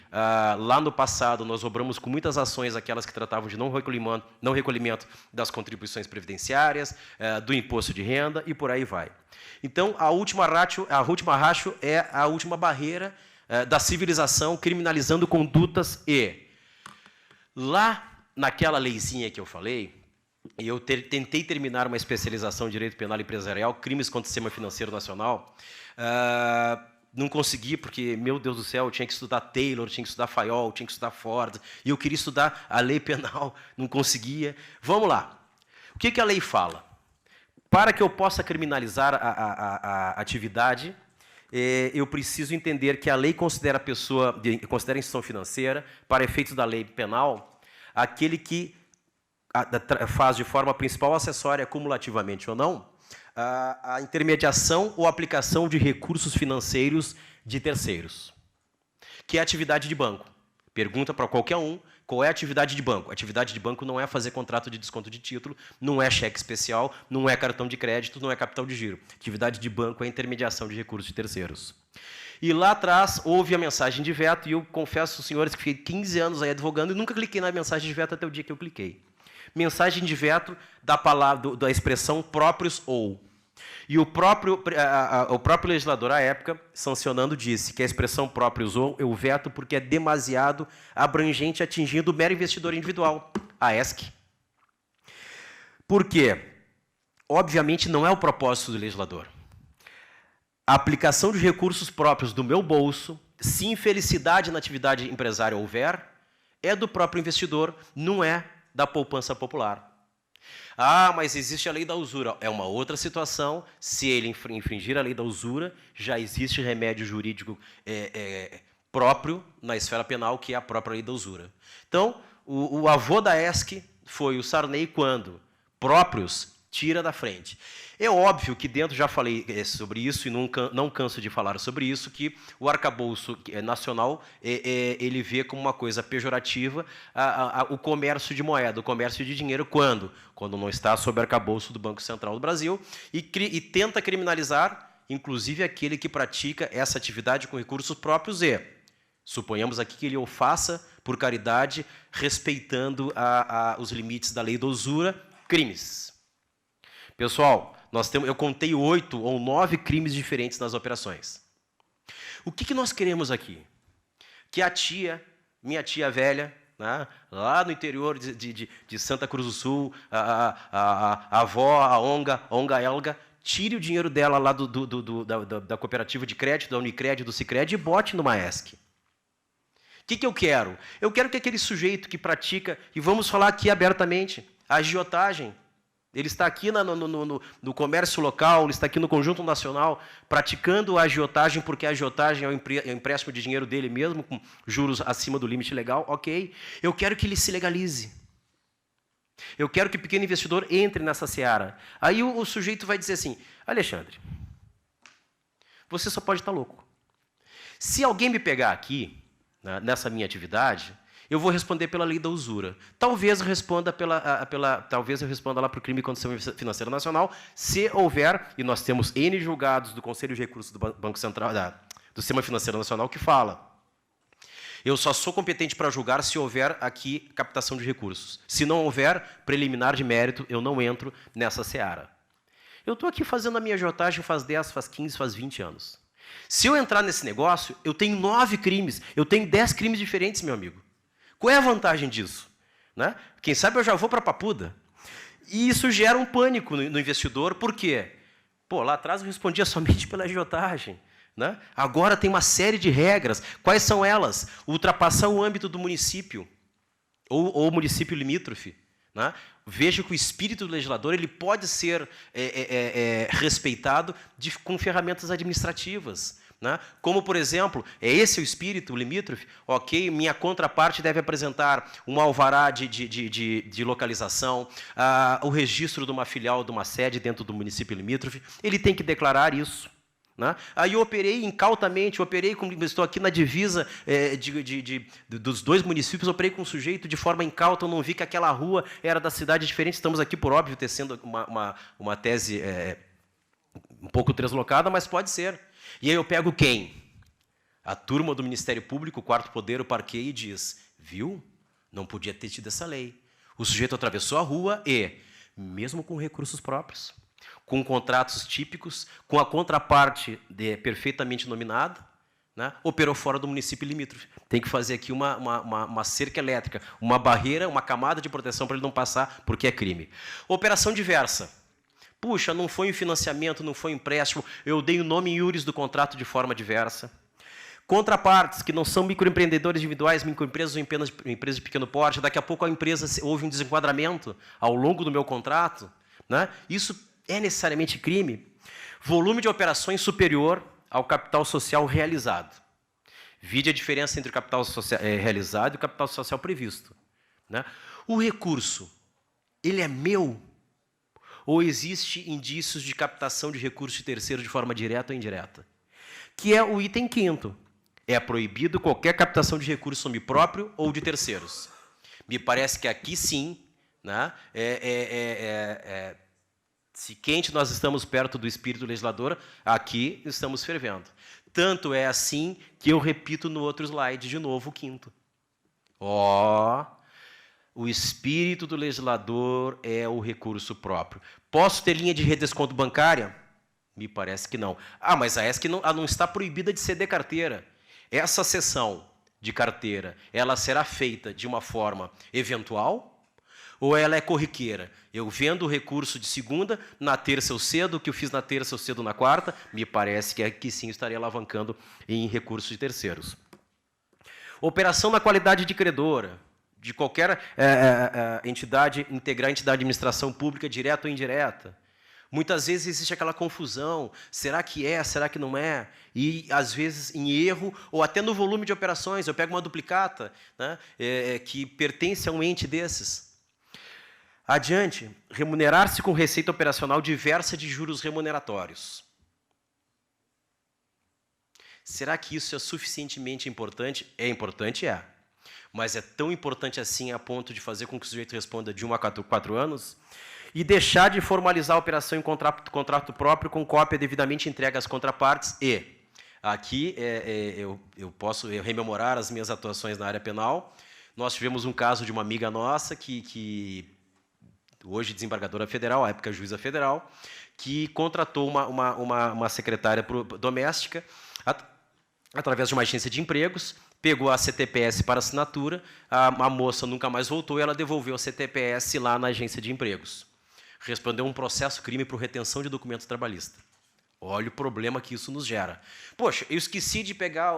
lá no passado, nós obramos com muitas ações aquelas que tratavam de não recolhimento das contribuições previdenciárias, do imposto de renda e por aí vai. Então, a última ratio é a última barreira da civilização, criminalizando condutas e, lá naquela leizinha que eu falei, eu tentei terminar uma especialização em Direito Penal Empresarial, Crimes contra o Sistema Financeiro Nacional, não consegui, porque, meu Deus do céu, eu tinha que estudar Taylor, tinha que estudar Fayol, tinha que estudar Ford, e eu queria estudar a lei penal, não conseguia. Vamos lá. O que a lei fala? Para que eu possa criminalizar a atividade, eu preciso entender que a lei considera a instituição financeira, para efeitos da lei penal, aquele que faz de forma principal ou acessória, cumulativamente ou não, a intermediação ou aplicação de recursos financeiros de terceiros, que é a atividade de banco. Pergunta para qualquer um qual é a atividade de banco. A atividade de banco não é fazer contrato de desconto de título, não é cheque especial, não é cartão de crédito, não é capital de giro. Atividade de banco é a intermediação de recursos de terceiros. E lá atrás houve a mensagem de veto, e eu confesso aos senhores que fiquei 15 anos aí advogando e nunca cliquei na mensagem de veto até o dia que eu cliquei. Mensagem de veto da expressão próprios ou. E o próprio legislador, à época, sancionando, disse que a expressão próprios ou eu veto porque é demasiado abrangente, atingindo o mero investidor individual, a ESC. Por quê? Obviamente, não é o propósito do legislador. A aplicação de recursos próprios do meu bolso, se infelicidade na atividade empresária houver, é do próprio investidor, não é da poupança popular. Ah, mas existe a lei da usura. É uma outra situação. Se ele infringir a lei da usura, já existe remédio jurídico próprio na esfera penal, que é a própria lei da usura. Então, o avô da ESC foi o Sarney quando próprios tira da frente. É óbvio que dentro, já falei sobre isso e não canso de falar sobre isso, que o arcabouço nacional ele vê como uma coisa pejorativa o comércio de moeda, o comércio de dinheiro, quando não está sob arcabouço do Banco Central do Brasil e tenta criminalizar, inclusive, aquele que pratica essa atividade com recursos próprios suponhamos aqui que ele o faça por caridade, respeitando os limites da lei da usura, crimes. Pessoal, eu contei 8 ou 9 crimes diferentes nas operações. O que nós queremos aqui? Que minha tia velha, né, lá no interior de Santa Cruz do Sul, a avó, a Onga Elga, tire o dinheiro dela lá da cooperativa de crédito, da Unicred, do Sicredi, e bote no ESC. O que eu quero? Eu quero que aquele sujeito que pratica, e vamos falar aqui abertamente, a agiotagem, ele está aqui no comércio local, ele está aqui no conjunto nacional, praticando a agiotagem, porque a agiotagem é o empréstimo de dinheiro dele mesmo, com juros acima do limite legal, ok. Eu quero que ele se legalize. Eu quero que o pequeno investidor entre nessa seara. Aí o sujeito vai dizer assim, Alexandre, você só pode estar louco. Se alguém me pegar aqui, nessa minha atividade, eu vou responder pela lei da usura. Talvez eu responda lá para o crime contra o sistema financeiro nacional, se houver, e nós temos N julgados do Conselho de Recursos do Banco Central, do Sistema Financeiro Nacional, que fala, eu só sou competente para julgar se houver aqui captação de recursos. Se não houver preliminar de mérito, eu não entro nessa seara. Eu estou aqui fazendo a minha agiotagem faz 10, faz 15, faz 20 anos. Se eu entrar nesse negócio, eu tenho 9 crimes, eu tenho 10 crimes diferentes, meu amigo. Qual é a vantagem disso? Né? Quem sabe eu já vou para a papuda. E isso gera um pânico no investidor, por quê? Pô, lá atrás eu respondia somente pela agiotagem. Né? Agora tem uma série de regras. Quais são elas? Ultrapassar o âmbito do município, ou município limítrofe. Né? Veja que o espírito do legislador ele pode ser respeitado com ferramentas administrativas. Né? Como, por exemplo, esse o espírito, o limítrofe, ok, minha contraparte deve apresentar um alvará de localização, o registro de uma filial, de uma sede dentro do município limítrofe, ele tem que declarar isso. Né? Aí eu operei incautamente, como estou aqui na divisa dos 2 municípios, operei com um sujeito de forma incauta, eu não vi que aquela rua era da cidade diferente, estamos aqui, por óbvio, tecendo uma tese um pouco translocada, mas pode ser. E aí eu pego quem? A turma do Ministério Público, o quarto poder, o parquê, e diz, viu? Não podia ter tido essa lei. O sujeito atravessou a rua e, mesmo com recursos próprios, com contratos típicos, com a contraparte perfeitamente nominada, né, operou fora do município limítrofe. Tem que fazer aqui uma cerca elétrica, uma barreira, uma camada de proteção para ele não passar, porque é crime. Operação diversa. Puxa, não foi um financiamento, não foi um empréstimo, eu dei o nome iuris do contrato de forma diversa. Contrapartes, que não são microempreendedores individuais, microempresas ou empresas de pequeno porte, daqui a pouco a empresa houve um desenquadramento ao longo do meu contrato. Né? Isso é necessariamente crime. Volume de operações superior ao capital social realizado. Vide a diferença entre o capital social, realizado e o capital social previsto. Né? O recurso, ele é meu? Ou existe indícios de captação de recursos de terceiro de forma direta ou indireta? Que é o item 5º. É proibido qualquer captação de recursos nome próprio ou de terceiros. Me parece que aqui sim, né, se quente nós estamos perto do espírito legislador, aqui estamos fervendo. Tanto é assim que eu repito no outro slide de novo o 5º. O espírito do legislador é o recurso próprio. Posso ter linha de redesconto bancária? Me parece que não. Mas a ESC não está proibida de ceder carteira. Essa cessão de carteira, ela será feita de uma forma eventual ou ela é corriqueira? Eu vendo o recurso de segunda, na terça eu cedo, o que eu fiz na terça eu cedo na quarta, me parece que aqui sim estaria alavancando em recursos de terceiros. Operação na qualidade de credora. de qualquer entidade, integrar entidade de administração pública, direta ou indireta. Muitas vezes existe aquela confusão, será que é, será que não é? E, às vezes, em erro, ou até no volume de operações, eu pego uma duplicata, né, que pertence a um ente desses. Adiante, remunerar-se com receita operacional diversa de juros remuneratórios. Será que isso é suficientemente importante? É importante, é. Mas é tão importante assim a ponto de fazer com que o sujeito responda de 1 a 4 anos? E deixar de formalizar a operação em contrato próprio com cópia devidamente entregue às contrapartes e, aqui eu posso rememorar as minhas atuações na área penal. Nós tivemos um caso de uma amiga nossa, que hoje desembargadora federal, à época juíza federal, que contratou uma secretária doméstica através de uma agência de empregos, pegou a CTPS para assinatura, a moça nunca mais voltou e ela devolveu a CTPS lá na agência de empregos. Respondeu um processo crime por retenção de documento trabalhista. Olha o problema que isso nos gera. Poxa, eu esqueci de pegar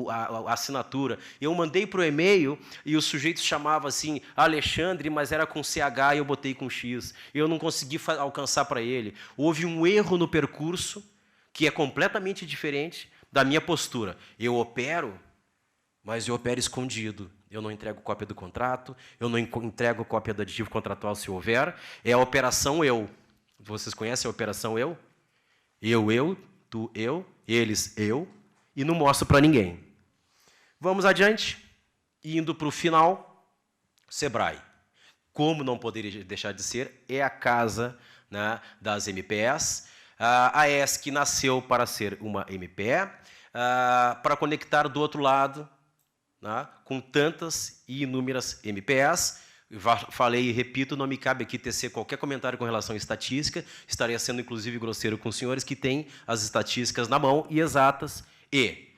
a assinatura, eu mandei para o e-mail e o sujeito chamava assim Alexandre, mas era com CH e eu botei com X. Eu não consegui alcançar para ele. Houve um erro no percurso que é completamente diferente da minha postura. Eu opero, mas eu opero escondido. Eu não entrego cópia do contrato, eu não entrego cópia do aditivo contratual se houver. É a operação eu. Vocês conhecem a operação eu? Eu, tu, eu, eles, eu, e não mostro para ninguém. Vamos adiante, indo para o final, SEBRAE. Como não poderia deixar de ser, é a casa, né, das MPS. A ESC nasceu para ser uma MPE, para conectar do outro lado, né, com tantas e inúmeras MPS. Falei e repito, não me cabe aqui tecer qualquer comentário com relação à estatística, estaria sendo inclusive grosseiro com os senhores que têm as estatísticas na mão e exatas. E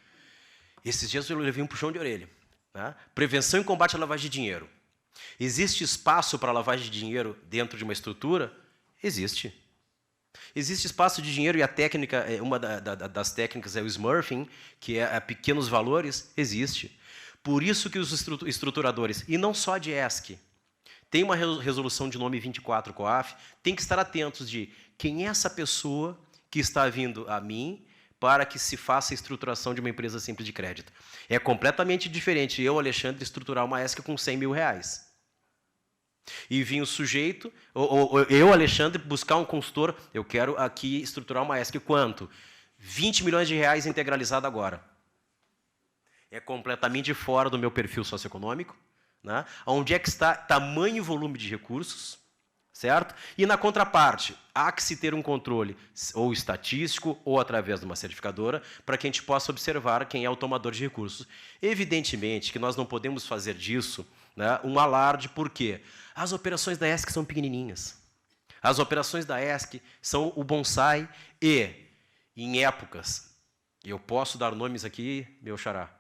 esses dias eu levei um puxão de orelha. Né? Prevenção e combate à lavagem de dinheiro. Existe espaço para lavagem de dinheiro dentro de uma estrutura? Existe. Existe espaço de dinheiro e a técnica, uma das técnicas é o smurfing, que é pequenos valores, existe. Por isso que os estruturadores, e não só de ESC, tem uma resolução de nome 24 COAF, tem que estar atentos de quem é essa pessoa que está vindo a mim para que se faça a estruturação de uma empresa simples de crédito. É completamente diferente eu, Alexandre, estruturar uma ESC com 100 mil reais. E vir o sujeito, ou eu, Alexandre, buscar um consultor, eu quero aqui estruturar uma ESC quanto? 20 milhões de reais integralizado agora. É completamente fora do meu perfil socioeconômico, né? Onde é que está tamanho e volume de recursos, certo? E na contraparte, há que se ter um controle ou estatístico ou através de uma certificadora para que a gente possa observar quem é o tomador de recursos. Evidentemente que nós não podemos fazer disso, né, um alarde, porque as operações da ESC são pequenininhas. As operações da ESC são o bonsai e, em épocas, eu posso dar nomes aqui, meu xará,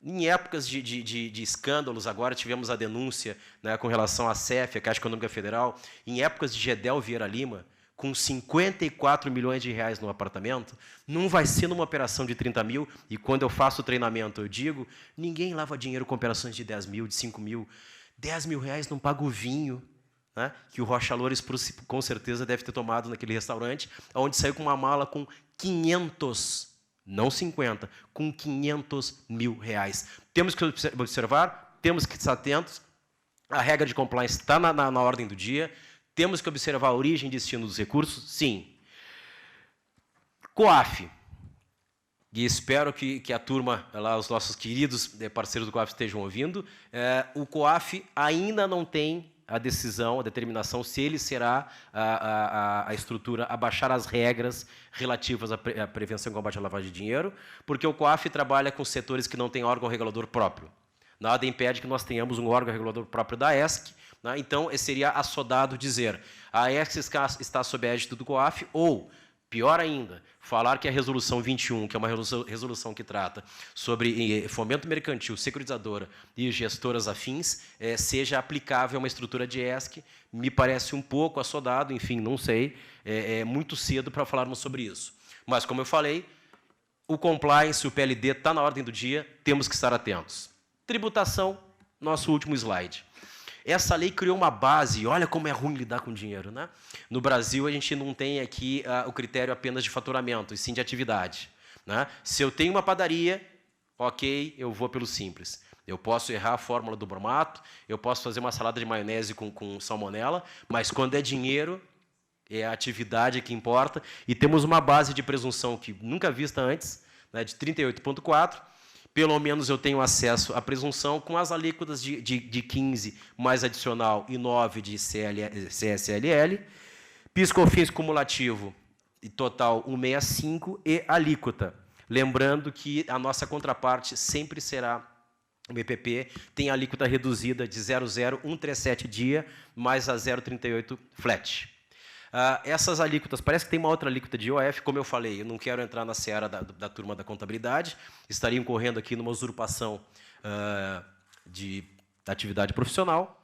em épocas de escândalos, agora tivemos a denúncia, né, com relação à CEF, a Caixa Econômica Federal, em épocas de Gedel Vieira Lima, com 54 milhões de reais no apartamento, não vai ser numa operação de 30 mil, e quando eu faço o treinamento eu digo, ninguém lava dinheiro com operações de 10 mil, de 5 mil, 10 mil reais não paga o vinho, né, que o Rocha Loures com certeza deve ter tomado naquele restaurante, onde saiu com uma mala com 500, não 50, com 500 mil reais. Temos que observar, temos que estar atentos, a regra de compliance está na ordem do dia, temos que observar a origem e destino dos recursos, sim. COAF, e espero que a turma, lá, os nossos queridos parceiros do COAF estejam ouvindo, o COAF ainda não tem a decisão, a determinação, se ele será a estrutura a baixar as regras relativas à prevenção e combate à lavagem de dinheiro, porque o COAF trabalha com setores que não têm órgão regulador próprio. Nada impede que nós tenhamos um órgão regulador próprio da ESC, né? Então, seria assodado dizer a ESC está sob a égide do COAF, ou, pior ainda, falar que a Resolução 21, que é uma resolução que trata sobre fomento mercantil, securitizadora e gestoras afins, seja aplicável a uma estrutura de ESC, me parece um pouco assodado, enfim, não sei, é muito cedo para falarmos sobre isso. Mas, como eu falei, o compliance, o PLD está na ordem do dia, temos que estar atentos. Tributação, nosso último slide. Essa lei criou uma base, olha como é ruim lidar com dinheiro, né? No Brasil, a gente não tem aqui o critério apenas de faturamento, e sim de atividade, né? Se eu tenho uma padaria, ok, eu vou pelo simples. Eu posso errar a fórmula do bromato, eu posso fazer uma salada de maionese com salmonela, mas quando é dinheiro, é a atividade que importa, e temos uma base de presunção que nunca vista antes, né, de 38,4%. Pelo menos eu tenho acesso à presunção com as alíquotas de 15 mais adicional e 9 de CSLL, PIS/COFINS cumulativo e total 165 e alíquota. Lembrando que a nossa contraparte sempre será o EPP, tem a alíquota reduzida de 0,0137 dia mais a 0,38 flat. Essas alíquotas, parece que tem uma outra alíquota de IOF, como eu falei, eu não quero entrar na seara da turma da contabilidade, estaria incorrendo aqui numa usurpação da atividade profissional.